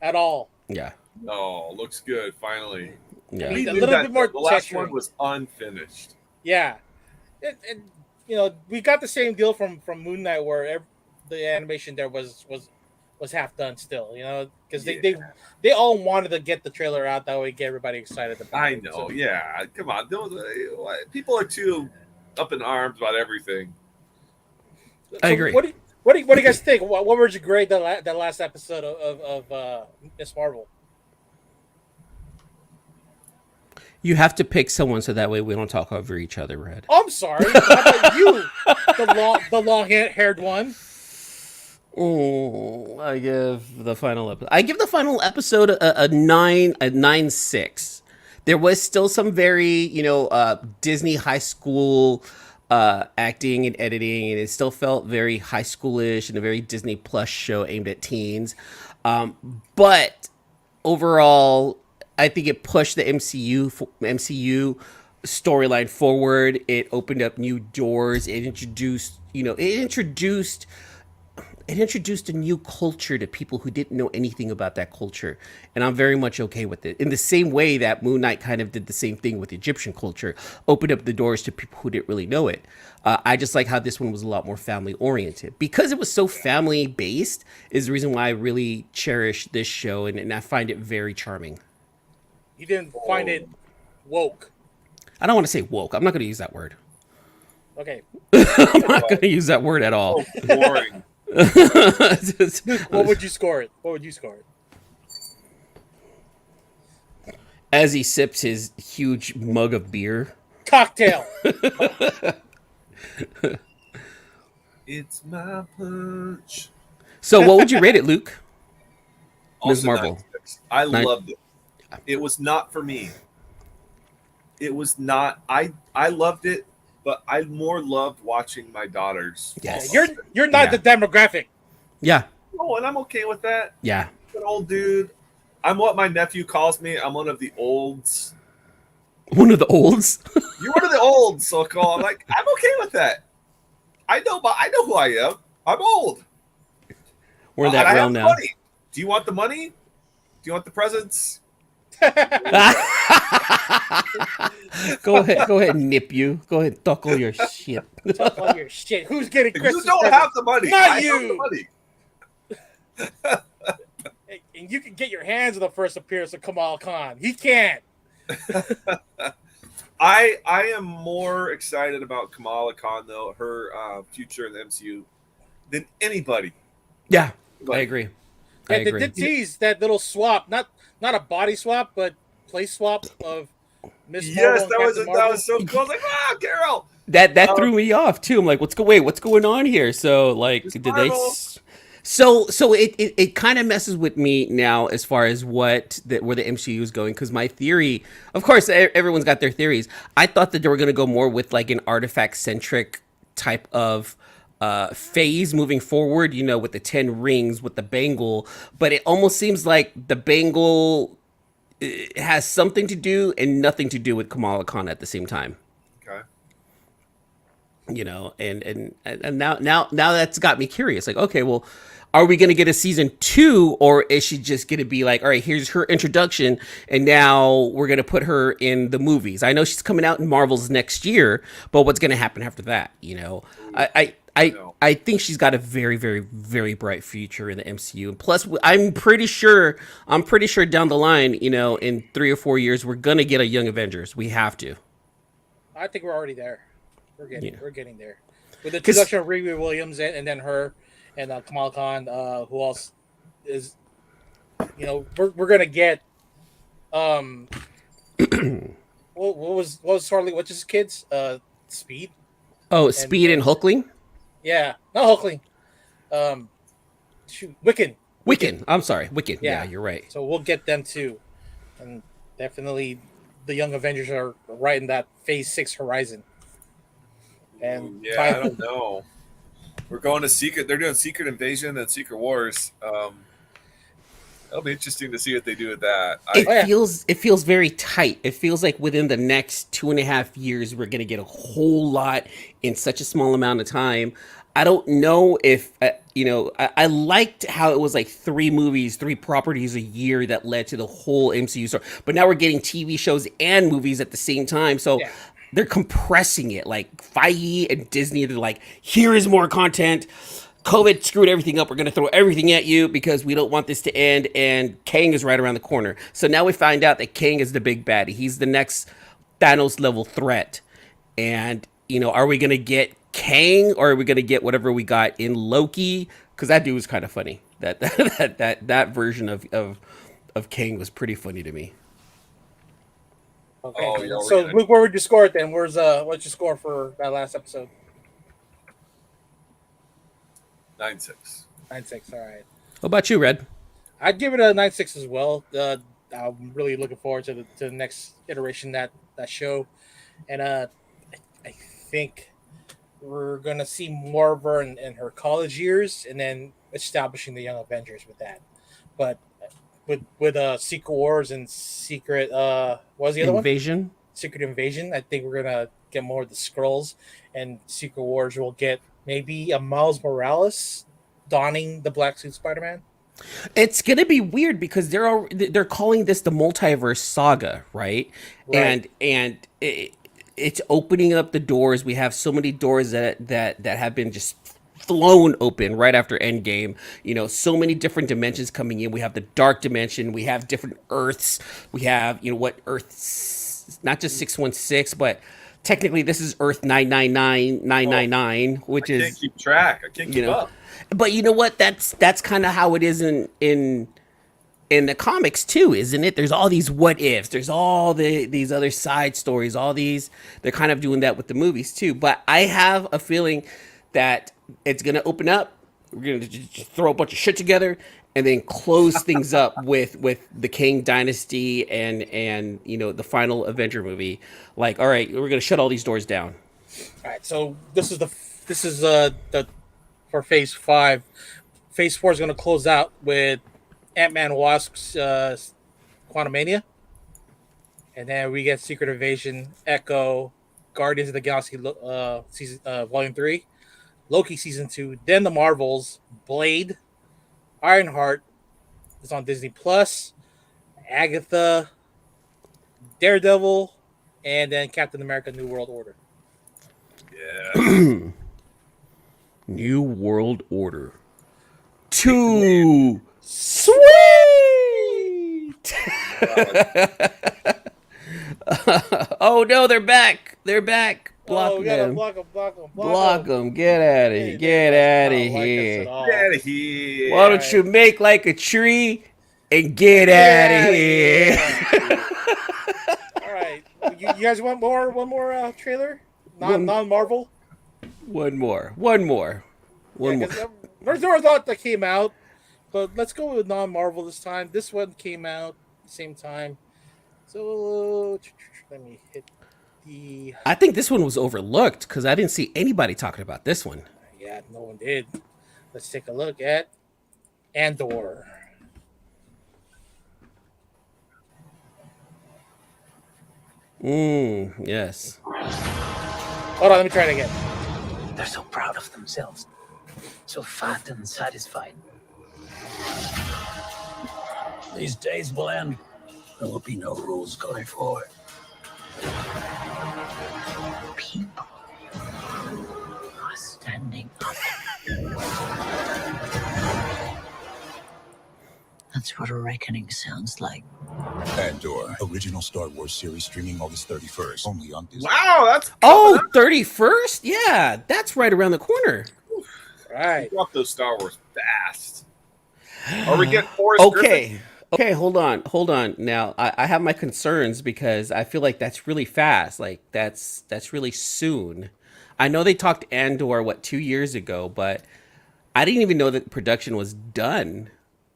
at all. Yeah. No, looks good. Finally. Yeah. We A knew little that bit more the last texture. one was unfinished. Yeah, and we got the same deal from Moon Knight where the animation there was half done still. Because they all wanted to get the trailer out that way, get everybody excited about I it. know. So, Yeah. Come on. People are too up in arms about everything. I agree. What do you guys think? What would you grade that last episode of Miss Marvel? You have to pick someone so that way we don't talk over each other, Red. I'm sorry. How about you, the long-haired one? Oh, I give the final episode a 9.6. There was still some very, Disney high school acting and editing, and it still felt very high schoolish and a very Disney Plus show aimed at teens. But overall, I think it pushed the MCU storyline forward. It opened up new doors. It introduced it introduced a new culture to people who didn't know anything about that culture, and I'm very much okay with it. In the same way that Moon Knight kind of did the same thing with Egyptian culture, opened up the doors to people who didn't really know it. I just like how this one was a lot more family oriented because it was so family based. Is the reason why I really cherish this show, and I find it very charming. You didn't find it woke. I don't want to say woke. I'm not going to use that word. Okay. I'm not going to use that word at all. Oh, boring. What would you score it? What would you score it? As he sips his huge mug of beer. Cocktail. It's my punch. So what would you rate it, Luke? Ms. Also Marvel. 96. I Nine- loved it. It was not for me. It was not. I loved it, but I more loved watching my daughters. Yes. You're not the demographic. Yeah. Oh, and I'm okay with that. Yeah. An old dude. I'm what my nephew calls me. I'm one of the olds. One of the olds. You're one of the olds, so I'm like, I'm okay with that. I know who I am. I'm old. We're in And that I realm have now. money. Do you want the money? Do you want the presents? Go ahead, nip you. Go ahead, talk all your shit. Talk all your shit. Who's getting You Christmas don't presents? have the money. Not I have you. the money. Hey, and you can get your hands on the first appearance of Kamala Khan. He can't. I am more excited about Kamala Khan though, her future in the MCU, than anybody. Yeah, I agree. I And they agree. did tease that little swap, not a body swap, but place swap of Miss Marvel Yes, and that Captain Marvel. was so cool. I was like, wow, Carol. That threw me off too. I'm like, what's going on here? So like, It's did they? Marvel. So it kind of messes with me now as far as where the MCU is going, because my theory, of course, everyone's got their theories. I thought that they were going to go more with like an artifact centric type of phase moving forward. You know, with the 10 rings, with the bangle, but it almost seems like the bangle has something to do and nothing to do with Kamala Khan at the same time. Okay. You know, and now that's got me curious. Like, okay, well, are we going to get a season 2, or is she just going to be like, all right, here's her introduction, and now we're going to put her in the movies? I know she's coming out in Marvel's next year, but what's going to happen after that? You know, I think she's got a very, very, very bright future in the MCU. And plus, I'm pretty sure down the line, you know, in 3 or 4 years, we're going to get a Young Avengers. We have to. I think we're already there. We're getting there. With the 'Cause- introduction of Riri Williams and then her and Kamala Khan, who else is, you know, we're gonna get what was Harley? What's his kids? Speed. Oh, Speed and Hulkling? Yeah, not Hulkling. Wiccan. Wiccan. I'm sorry, Wiccan. Yeah. Yeah, you're right. So we'll get them too, and definitely the Young Avengers are right in that Phase 6 horizon. And Yeah, I don't know. We're going to Secret. They're doing Secret Invasion and Secret Wars. It'll be interesting to see what they do with that. It feels very tight. It feels like within the next 2.5 years, we're going to get a whole lot in such a small amount of time. I don't know if, I liked how it was like 3 movies, 3 properties a year that led to the whole MCU story. But now we're getting TV shows and movies at the same time. So they're compressing it. Like Feige and Disney, they're like, here is more content. COVID screwed everything up. We're going to throw everything at you because we don't want this to end. And Kang is right around the corner. So now we find out that Kang is the big baddie. He's the next Thanos level threat. And, you know, are we going to get Kang, or are we going to get whatever we got in Loki? Because that dude was kind of funny. That version of Kang was pretty funny to me. Okay. Oh, yeah, So Luke, where would you score it then? What's your score for that last episode? 9-6. 9.6. All right. What about you, Red? I'd give it a 9.6 as well. I'm really looking forward to the next iteration that show, and I think we're gonna see more of her in her college years, and then establishing the Young Avengers with that. But with Secret Wars and Secret what was the other Invasion? one? Secret Invasion. I think we're gonna get more of the Skrulls, and Secret Wars will get maybe a Miles Morales donning the black suit Spider-Man. It's gonna be weird because they're calling this the multiverse saga, right? Right. And it's opening up the doors. We have so many doors that have been just flown open right after Endgame. You know, so many different dimensions coming in. We have the dark dimension. We have different Earths. We have what Earth, not just 616, but technically this is Earth 999, which I can't is keep track. I can't you keep know. up. But you know what? That's kind of how it is in the comics too, isn't it? There's all these what ifs. There's all these other side stories. All these they're kind of doing that with the movies too. But I have a feeling that it's gonna open up. We're gonna just throw a bunch of shit together and then close things up with the King Dynasty and the final Avenger movie. Like, all right, we're gonna shut all these doors down. All right. So this is the for Phase 5. Phase 4 is going to close out with Ant-Man Wasp's Quantumania, and then we get Secret Invasion, Echo, Guardians of the Galaxy season Volume 3, Loki Season 2, then the Marvels, Blade, Ironheart is on Disney Plus, Agatha, Daredevil, and then Captain America: New World Order. Yeah. New World Order. Too sweet. Oh no, they're back. They're back. Block we gotta them. block them. Block them. Get out of here. Get out of here. Get out of here. Why don't you make like a tree and get out of here? All right, you guys want one more trailer? Non-Marvel. One more. There's a lot that came out, but let's go with non-Marvel this time. This one came out at the same time, so let me hit the. I think this one was overlooked because I didn't see anybody talking about this one. Yeah, no one did. Let's take a look at Andor. Yes. Hold on, let me try it again. They're so proud of themselves, so fat and satisfied. These days will end. There will be no rules going forward. People are standing up. That's what a reckoning sounds like. Andor, original Star Wars series streaming August 31st, only on Disney. Wow, that's 31st? Yeah, that's right around the corner. Right. You want those Star Wars fast. Are we getting Forrest Griffin? Okay, hold on. Now, I have my concerns because I feel like that's really fast. Like that's really soon. I know they talked Andor 2 years ago, but I didn't even know that production was done,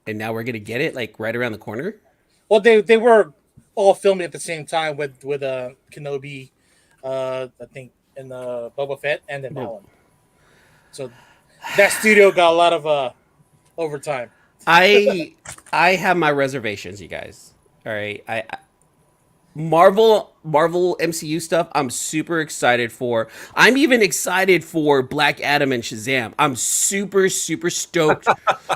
and now we're gonna get it like right around the corner. Well, they were all filming at the same time with Kenobi, I think, and Boba Fett, and then that one. So that studio got a lot of overtime. I have my reservations, you guys. All right, I Marvel MCU stuff. I'm super excited for. I'm even excited for Black Adam and Shazam. I'm super stoked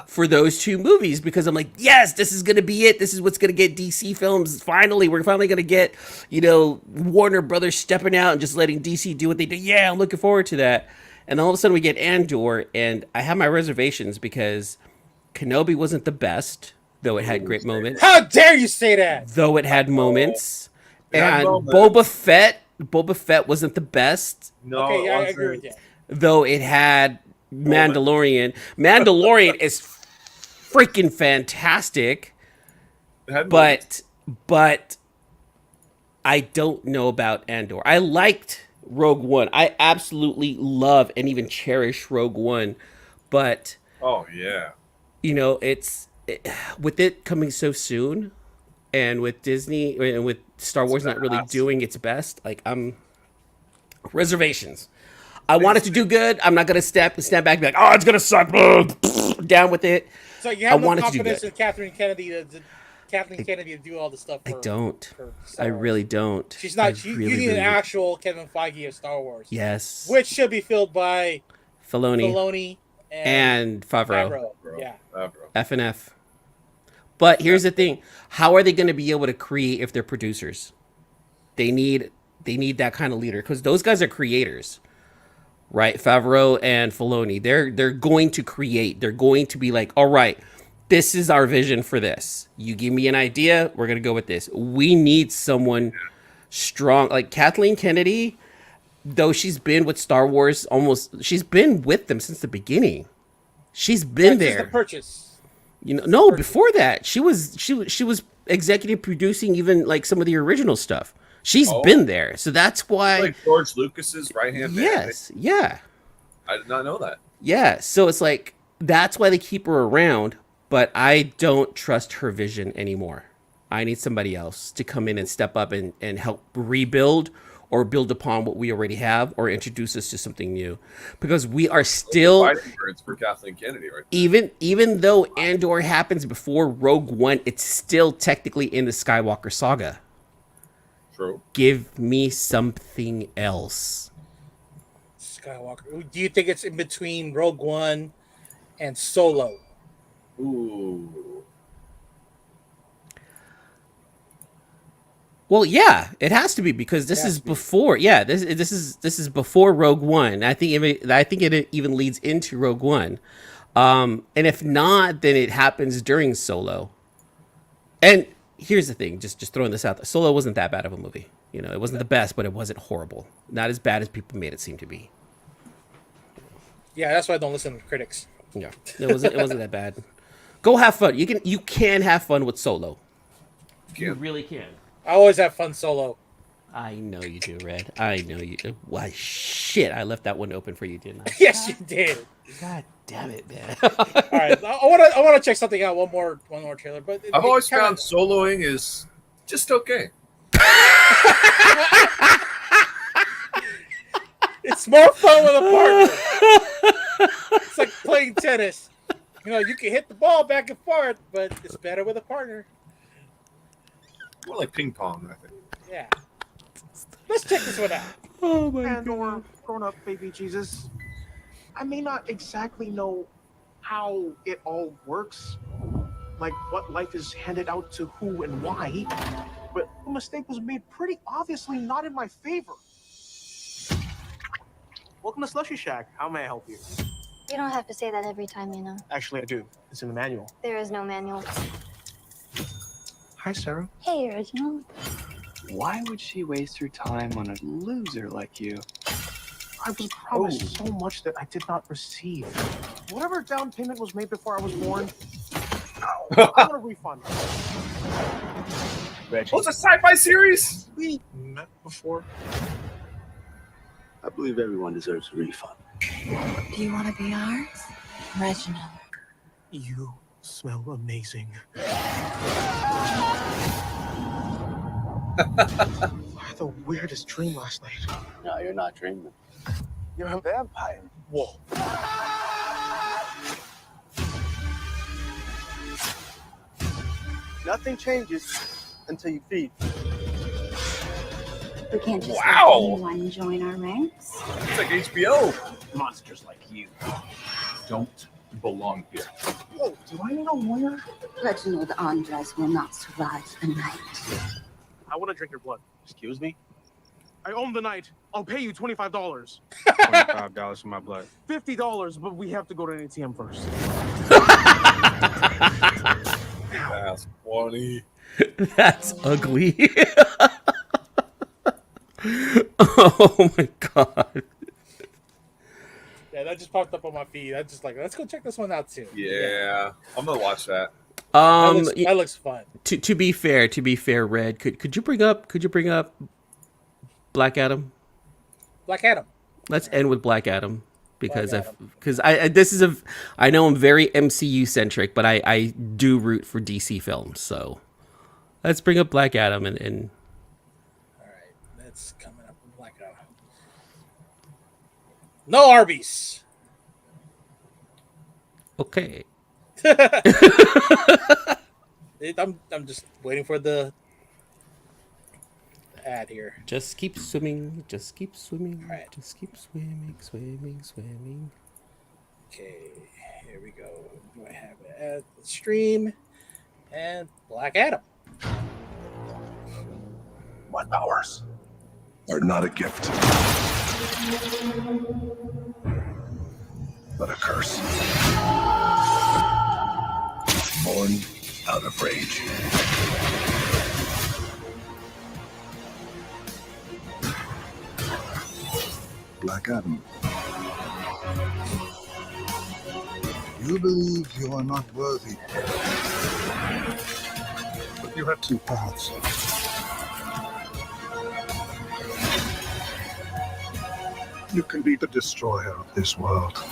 for those two movies because I'm like, yes, this is gonna be it. This is what's gonna get DC films. Finally, we're finally gonna get Warner Brothers stepping out and just letting DC do what they do. Yeah, I'm looking forward to that. And then all of a sudden we get Andor, and I have my reservations because Kenobi wasn't the best, though it had great moments. How dare you say that? Though it had moments. And Boba Fett wasn't the best. No, okay, yeah, I agree with you. Though it had Mandalorian. Mandalorian is freaking fantastic. But I don't know about Andor. I liked Rogue One. I absolutely love and even cherish Rogue One. But oh yeah. It's with it coming so soon, and with Disney and with Star Wars not really doing its best, like I'm reservations. I want it to do good. I'm not gonna step back and be like, oh, it's gonna suck. Down with it. So you have no confidence in Kathleen Kennedy to do all the stuff. I don't. I really don't. She's not. You need an actual Kevin Feige of Star Wars. Yes. Which should be filled by Filoni and Favreau. Favreau. Yeah. F and F. But here's the thing: how are they going to be able to create if they're producers? They need that kind of leader because those guys are creators, right? Favreau and Filoni. They're going to create. They're going to be like, all right, this is our vision for this. You give me an idea, we're gonna go with this. We need someone strong, like Kathleen Kennedy. Though she's been with Star Wars she's been with them since the beginning. She's been there. The purchase. No, before that, she was executive producing even like some of the original stuff. She's been there, so that's why. Like George Lucas's right hand man. Yes, yeah. I did not know that. Yeah, so it's like that's why they keep her around, but I don't trust her vision anymore. I need somebody else to come in and step up and help rebuild or build upon what we already have or introduce us to something new. Because we are still fighting words for Kathleen Kennedy right there. Even though Andor happens before Rogue One, it's still technically in the Skywalker saga. True. Give me something else. Skywalker. Do you think it's in between Rogue One and Solo? Ooh. Well, yeah, it has to be because this is before. Yeah, this is before Rogue One. I think it even leads into Rogue One. And if not, then it happens during Solo. And here's the thing, just throwing this out there. Solo wasn't that bad of a movie. It wasn't the best, but it wasn't horrible. Not as bad as people made it seem to be. Yeah, that's why I don't listen to critics. Yeah, it wasn't that bad. Go have fun. You can have fun with Solo. You really can. I always have fun solo. I know you do, Red. I know you do. Why, shit, I left that one open for you, didn't I? Yes, you did. God damn it, man. All right, I want to check something out. One more trailer, but I've always found soloing is just okay. It's more fun with a partner. It's like playing tennis. You can hit the ball back and forth, but it's better with a partner. More like ping pong, I think. Yeah. Let's check this one out. Oh my god. Or grown-up baby Jesus. I may not exactly know how it all works, like what life is handed out to who and why, but the mistake was made pretty obviously not in my favor. Welcome to Slushy Shack. How may I help you? You don't have to say that every time, Actually, I do. It's in the manual. There is no manual. Hi, Sarah. Hey, Reginald. Why would she waste her time on a loser like you? I was promised so much that I did not receive. Whatever down payment was made before I was born, I want a refund. Oh, it's a sci-fi series? We met before. I believe everyone deserves a refund. Do you want to be ours? Reginald. You smell amazing. I had the weirdest dream last night. No, you're not dreaming. You're a vampire. Whoa. Nothing changes until you feed. We can't just Wow. let anyone join our ranks. It's like HBO. Monsters like you don't belong here. Whoa, do I need a lawyer? Reginald Andres will not survive the night. I want to drink your blood. Excuse me? I own the night. I'll pay you $25. $25 for my blood. $50, but we have to go to an ATM first. That's funny. That's ugly. Oh my god. Yeah, that just popped up on my feed. I just let's go check this one out too. Yeah. I'm gonna watch that. That looks fun. To be fair, Red, could you bring up Black Adam? Black Adam. Let's end with Black Adam because I know I'm very MCU centric, but I do root for DC films. So let's bring up Black Adam and All right, that's coming up with Black Adam. No Arby's. Okay. I'm just waiting for the ad here. Just keep swimming. Just keep swimming. Right. Just keep swimming. Okay, here we go. Do I have it at the stream? And Black Adam. My powers are not a gift, but a curse. Born out of rage. Black Adam. You believe you are not worthy. But you have two paths. You can be the destroyer of this world.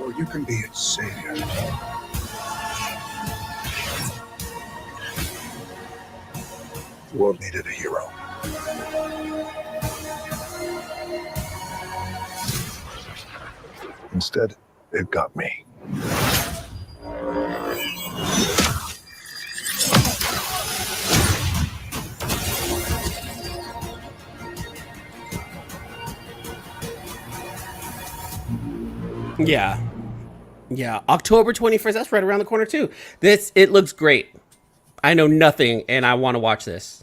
Or you can be its savior. The world needed a hero. Instead, it got me. Yeah. Yeah. October 21st. That's right around the corner, too. It looks great. I know nothing, and I want to watch this.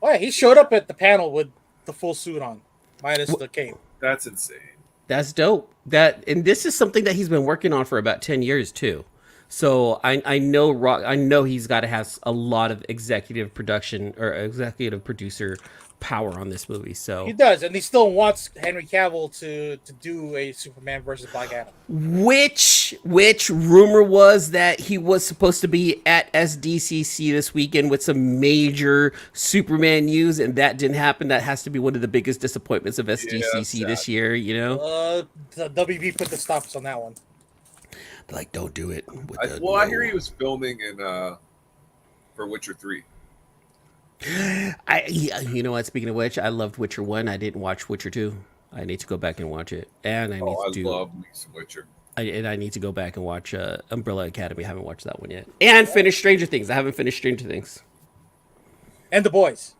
Oh, yeah, he showed up at the panel with the full suit on, minus the cape. That's insane. That's dope. And this is something that he's been working on for about 10 years, too. So I know he's got to have a lot of executive production or executive producer power on this movie. So he does, and he still wants Henry Cavill to do a Superman versus Black Adam. Which rumor was that he was supposed to be at SDCC this weekend with some major Superman news, and that didn't happen. That has to be one of the biggest disappointments of SDCC this year. You know, the WB put the stops on that one. They're like, don't do it. I hear he was filming in for Witcher 3. You know what? Speaking of which, I loved Witcher 1. I didn't watch Witcher 2. I need to go back and watch it. And I love me some Witcher. I need to go back and watch Umbrella Academy. I haven't watched that one yet. And finish Stranger Things. I haven't finished Stranger Things. And The Boys.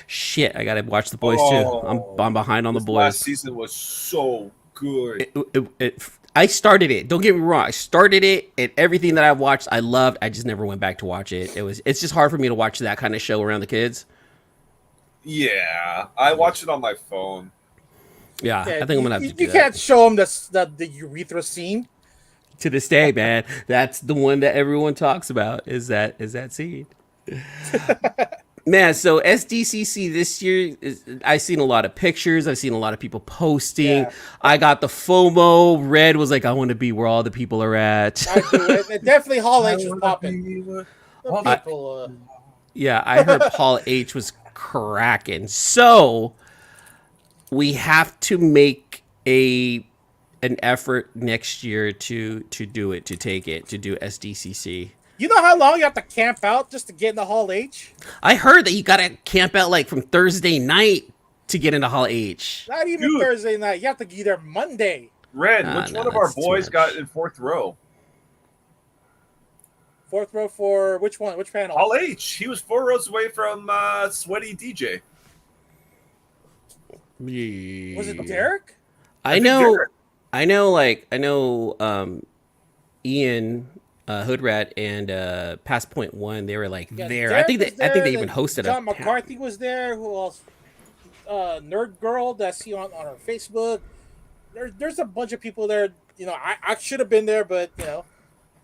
Shit, I gotta watch The Boys too. I'm behind on The Boys. Last season was so good. I started it. Don't get me wrong. I started it, and everything that I watched, I loved. I just never went back to watch it. It's just hard for me to watch that kind of show around the kids. Yeah, I watched it on my phone. Yeah, I think I'm gonna have to do You can't show him the urethra scene. To this day, man, that's the one that everyone talks about. Is that scene? Man, so SDCC this year, I've seen a lot of pictures. I've seen a lot of people posting. Yeah. I got the FOMO. Red was like, I want to be where all the people are at. I do. It definitely Hall H was popping. Yeah, I heard Hall H was cracking. So we have to make an effort next year to do it, to take it, to do SDCC. You know how long you have to camp out just to get into Hall H? I heard that you got to camp out like from Thursday night to get into Hall H. Not even Thursday night. You have to be there Monday. Red, which one of our boys got in fourth row? Fourth row for which one? Which panel? Hall H. He was 4 rows away from Sweaty DJ. Yeah. Was it Derek? I know. Ian. Hoodrat and Past Point One, they were like there. I think they even hosted John McCarthy was there. Who else? Nerd Girl that I see on her Facebook. There's a bunch of people there. You know, I should have been there, but you know,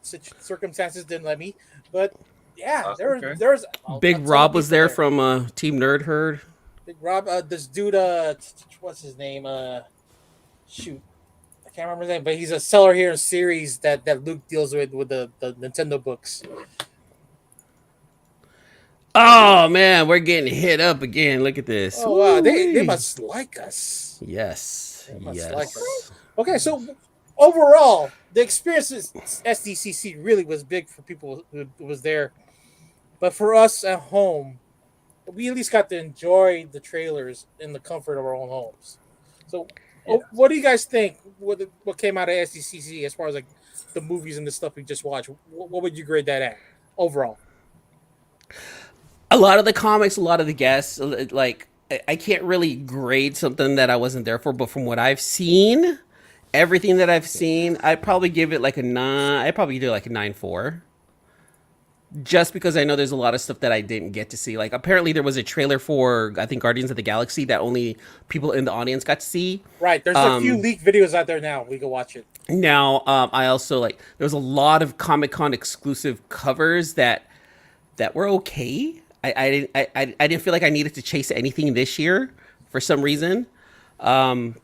circumstances didn't let me. But yeah, there's Big Rob was there from Team Nerd Herd. Big Rob, this dude, what's his name? Shoot. I can't remember his name, but he's a seller here in series that Luke deals with the Nintendo books. Oh man, we're getting hit up again. Look at this. Oh wow, they must like us. Yes. They must like us. Okay, so overall, the experience at SDCC really was big for people who was there. But for us at home, we at least got to enjoy the trailers in the comfort of our own homes. So what do you guys think? What came out of SDCC as far as like the movies and the stuff we just watched? What would you grade that at overall? A lot of the comics, a lot of the guests, like I can't really grade something that I wasn't there for, but from what I've seen, Everything that I've seen, I'd probably give it like a 9. I'd probably do like a 9.4. Just because I know there's a lot of stuff that I didn't get to see. Like apparently there was a trailer for I think Guardians of the Galaxy that only people in the audience got to see. Right. There's a few leaked videos out there now. We can watch it. Now, I also like there was a lot of Comic-Con exclusive covers that were okay. I didn't feel like I needed to chase anything this year for some reason. I'm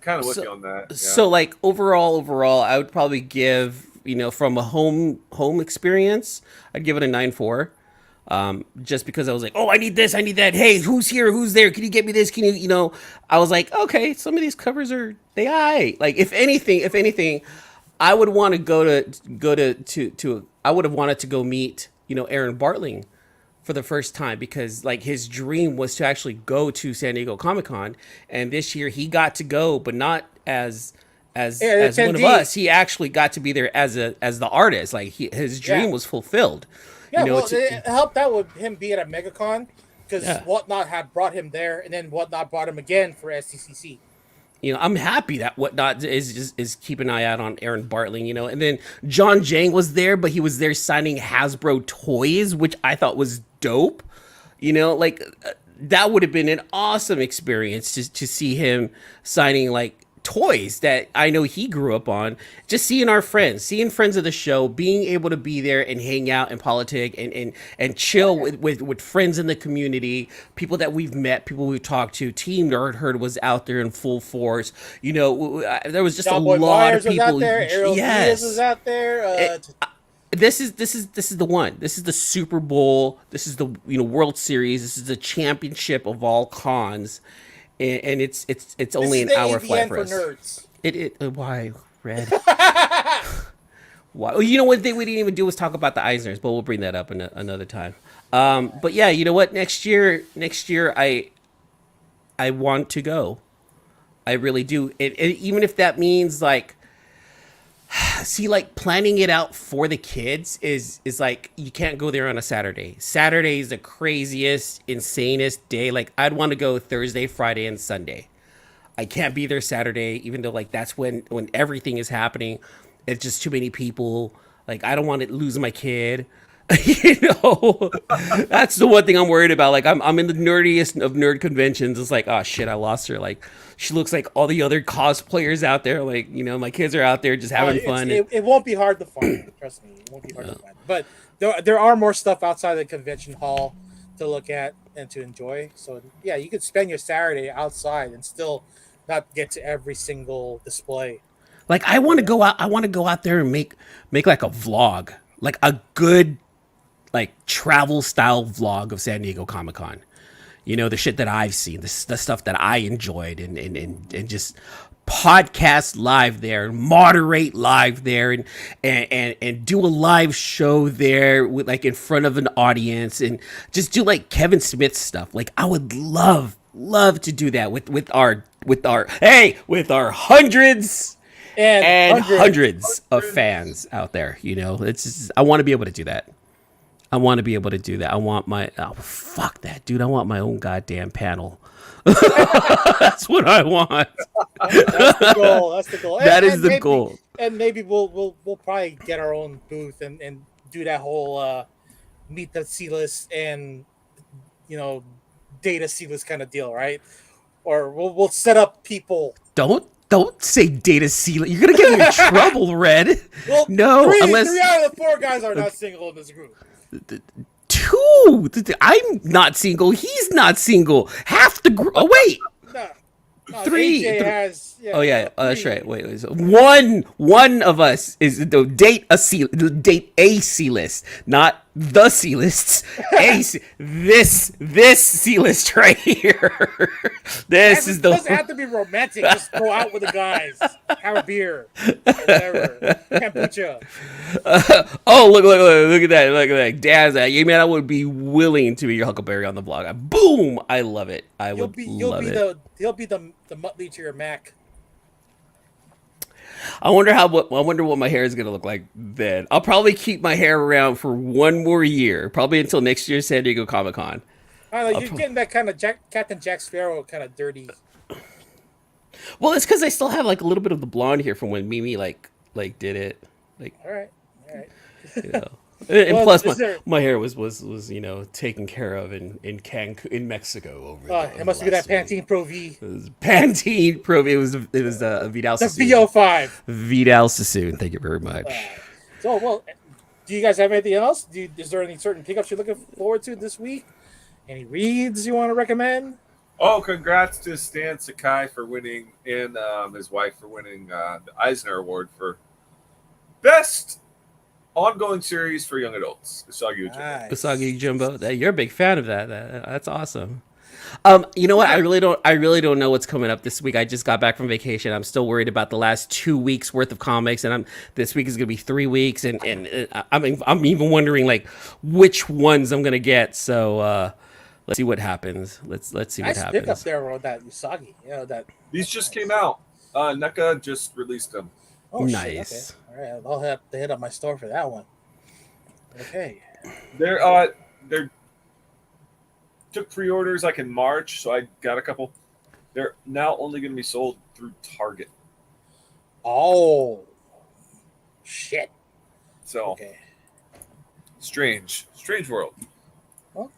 kind of with you on that. Yeah. So like overall, I would probably give, from a home experience, I'd give it a 9.4. Just because I was like, oh, I need this, I need that. Hey, who's here? Who's there? Can you get me this? Can you, I was like, okay, some of these covers are they aight. Like if anything, I would want to go to I would have wanted to go meet, Aaron Bartling for the first time because like his dream was to actually go to San Diego Comic-Con, and this year he got to go, but not as one of us. He actually got to be there as the artist. Like his dream was fulfilled. Yeah, it helped out with him being at MegaCon because Whatnot had brought him there, and then Whatnot brought him again for SDCC. I'm happy that Whatnot is keep an eye out on Aaron Bartling, and then John Jang was there, but he was there signing Hasbro toys, which I thought was dope. That would have been an awesome experience to see him signing like toys that I know he grew up on. Just seeing friends of the show, being able to be there and hang out and politic and chill with friends in the community, people that we've met, people we've talked to. Team Nerd Herd was out there in full force. There was just a lot Myers of people. Was out there. Errol Diaz was out there. This is the one. This is the Super Bowl. This is the World Series. This is the championship of all cons. And it's only an hour flight for us. Nerds. Why Red? Why? Well, one thing we didn't even do was talk about the Eisners, but we'll bring that up another time. But yeah, you know what? Next year, I want to go. I really do. Even if that means like, see, like planning it out for the kids is like you can't go there on a Saturday. Saturday is the craziest, insanest day. Like I'd want to go Thursday, Friday, and Sunday. I can't be there Saturday, even though like that's when everything is happening. It's just too many people. Like I don't want to lose my kid. That's the one thing I'm worried about. Like I'm in the nerdiest of nerd conventions. It's like, oh shit, I lost her. Like she looks like all the other cosplayers out there. Like, my kids are out there just having fun. It won't be hard to find. Trust me, it won't be hard to find. But there are more stuff outside the convention hall to look at and to enjoy. So yeah, you could spend your Saturday outside and still not get to every single display. Like I want to go out. I want to go out there and make like a vlog, like a good like travel style vlog of San Diego Comic-Con. The shit that I've seen, the stuff that I enjoyed, and just podcast live there, moderate live there, and do a live show there with like in front of an audience, and just do like Kevin Smith stuff. Like I would love to do that with our hundreds and hundreds of fans out there. It's just, I want to be able to do that. I want my, fuck that, dude. I want my own goddamn panel. That's what I want. That's the goal. That is the goal. And maybe we'll probably get our own booth and do that whole meet the C-list and data C-list kind of deal, right? Or we'll set up people. Don't say data C-list. You're gonna get me in trouble, Red. Well, no, three unless 3 out of the 4 guys are not single in this group. 2. I'm not single. He's not single. Half the group. Oh wait. No, 3. AJ has, oh yeah, that's right. Wait. So one of us is date a C-list, not the C-lists. This C-list right here. This is the. It doesn't have to be romantic. Just go out with the guys, have a beer, whatever. Kombucha. Oh look at that, Daz. Man, I would be willing to be your Huckleberry on the vlog. Boom! I love it. He'll be the Muttley to your Mac. I wonder what my hair is gonna look like then. I'll probably keep my hair around for one more year, probably until next year's San Diego Comic-Con. I don't know. You're getting that kind of Captain Jack Sparrow kind of dirty. Well, it's because I still have like a little bit of the blonde here from when Mimi like did it. Like, All right. you know. And Well, plus, is there- my hair was taken care of in Cancun, in Mexico over. It must be that Pantene Pro V. It was Pantene Pro. It was Vidal The Sassoon. VO5. Vidal Sassoon. Thank you very much. So, well, do you guys have anything else? Is there any certain pickups you're looking forward to this week? Any reads you want to recommend? Oh, congrats to Stan Sakai for winning, and his wife for winning the Eisner Award for Best Ongoing Series for Young Adults. Usagi Ujimbo. Usagi Jumbo. You're a big fan of that. That's awesome. You know what? I really don't know what's coming up this week. I just got back from vacation. I'm still worried about the last 2 weeks worth of comics, and this week is gonna be 3 weeks, and I'm even wondering like which ones I'm gonna get. So let's see what happens. Let's see what Nice happens. pick up there on that Usagi. That These just came out. NECA just released them. Oh, nice. Shit, okay. All right, I'll have to hit up my store for that one. Okay. They're took pre-orders like in March, so I got a couple. They're now only going to be sold through Target. Oh, shit. So okay. Strange world. Well,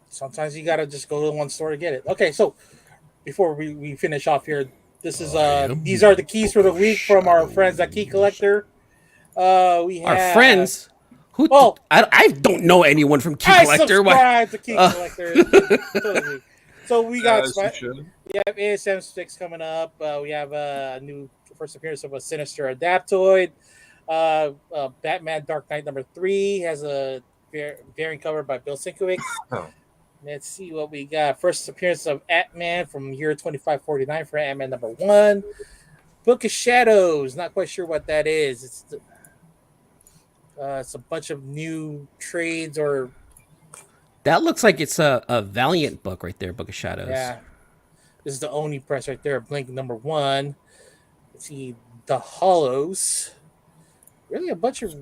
sometimes you gotta just go to one store to get it. Okay, so before we finish off here, this is these are the keys for the week from our friends at Key Collector. We have Our friends. Who? Oh, I don't know anyone from Key I Collector. subscribe to Key Collector. Totally. So we got we have ASM sticks coming up. We have a new first appearance of a Sinister Adaptoid. Batman Dark Knight #3 has a variant cover by Bill Sienkiewicz. Let's see what we got. First appearance of Ant-Man from year 2549 for Ant-Man #1. Book of Shadows. Not quite sure what that is. It's a bunch of new trades or. That looks like it's a Valiant book right there, Book of Shadows. Yeah. This is the Oni press right there, Blink #1. Let's see, The Hollows. Really a bunch of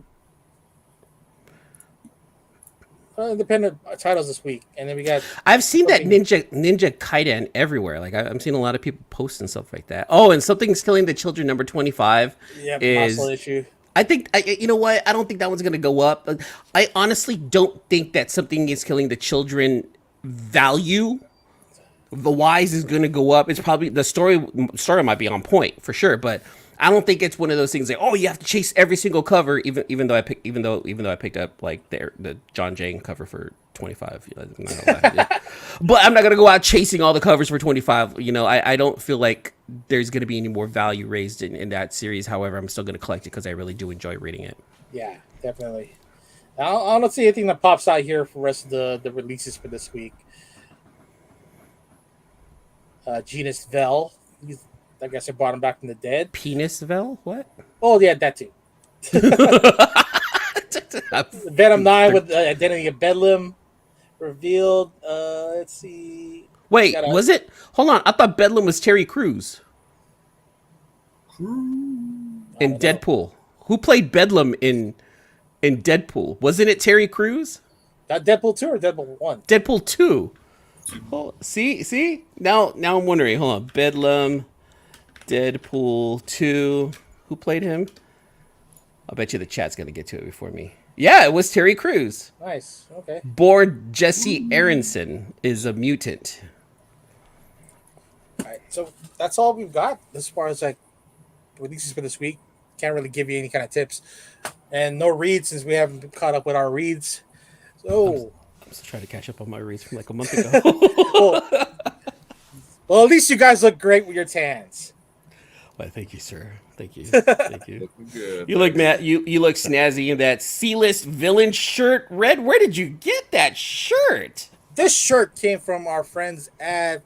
independent titles this week. And then we got. I've seen that Ninja Kaiden everywhere. Like I'm seeing a lot of people posting stuff like that. Oh, and Something's Killing the Children #25 Yeah, is muscle issue. I think you know what? I don't think that one's gonna go up. I honestly don't think that Something Is Killing the Children value the wise is gonna go up. It's probably the story might be on point for sure, but I don't think it's one of those things like, oh, you have to chase every single cover. Even though I picked up like the John Jane cover for 25. But I'm not gonna go out chasing all the covers for 25. You know, I don't feel like there's gonna be any more value raised in that series. However, I'm still gonna collect it because I really do enjoy reading it. Yeah, definitely. I don't see anything that pops out here for the rest of the releases for this week. Genus Vel. I guess I brought him back from the dead. Penis Vel? What? Oh, yeah, that too. Venom 9 with Identity of Bedlam revealed. Let's see. Wait, was it? Hold on. I thought Bedlam was Terry Crews. In Deadpool. Who played Bedlam in Deadpool? Wasn't it Terry Crews? Deadpool 2 or Deadpool 1? Deadpool 2. Oh, see? Now I'm wondering. Hold on. Bedlam, Deadpool 2. Who played him? I'll bet you the chat's going to get to it before me. Yeah, it was Terry Crews. Nice. Okay. Board Jesse Aronson is a mutant. All right. So that's all we've got as far as like releases for this week. Can't really give you any kind of tips. And no reads since we haven't caught up with our reads. So I'm just trying to catch up on my reads from like a month ago. well, at least you guys look great with your tans. Well, thank you, sir. Thank you. Thank you. Looking good. You look, Matt. You look snazzy in that C-list villain shirt. Red, where did you get that shirt? This shirt came from our friends at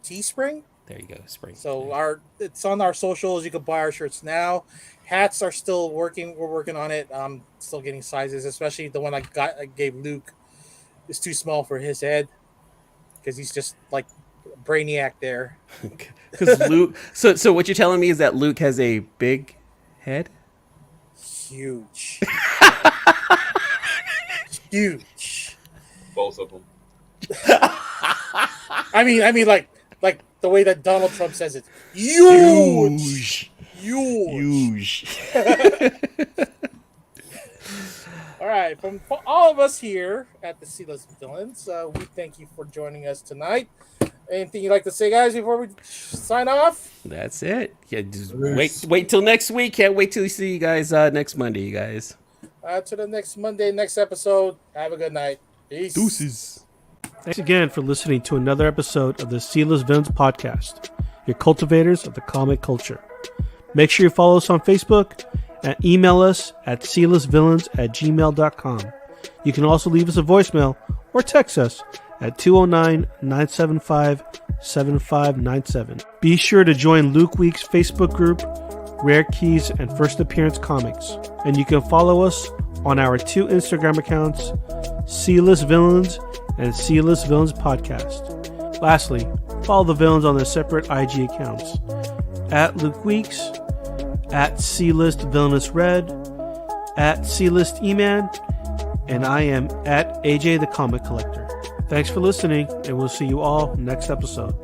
Teespring. There you go, Spring. So it's on our socials. You can buy our shirts now. Hats are still working. We're working on it. I'm still getting sizes, especially the one I gave Luke is too small for his head because he's just like Brainiac there. Because Luke. So what you're telling me is that Luke has a big head? Huge. Huge. Both of them. I mean, like the way that Donald Trump says it. Huge. All right, from all of us here at the C-List Villains, we thank you for joining us tonight. Anything you'd like to say, guys, before we sign off? That's it. Yeah, just wait till next week. Can't wait till we see you guys next Monday, you guys. To the next Monday, next episode. Have a good night. Peace. Deuces. Thanks again for listening to another episode of the C-List Villains podcast, your cultivators of the comic culture. Make sure you follow us on Facebook and email us at clistvillains@gmail.com. You can also leave us a voicemail or text us at 209-975-7597. Be sure to join Luke Week's Facebook group, Rare Keys and First Appearance Comics. And you can follow us on our 2 Instagram accounts, C-List Villains and C-List Villains Podcast. Lastly, follow the villains on their separate IG accounts, at Luke Weeks, at C-List Villainous Red, at C-List E-Man, and I am at AJ the Comic Collector. Thanks for listening, and we'll see you all next episode.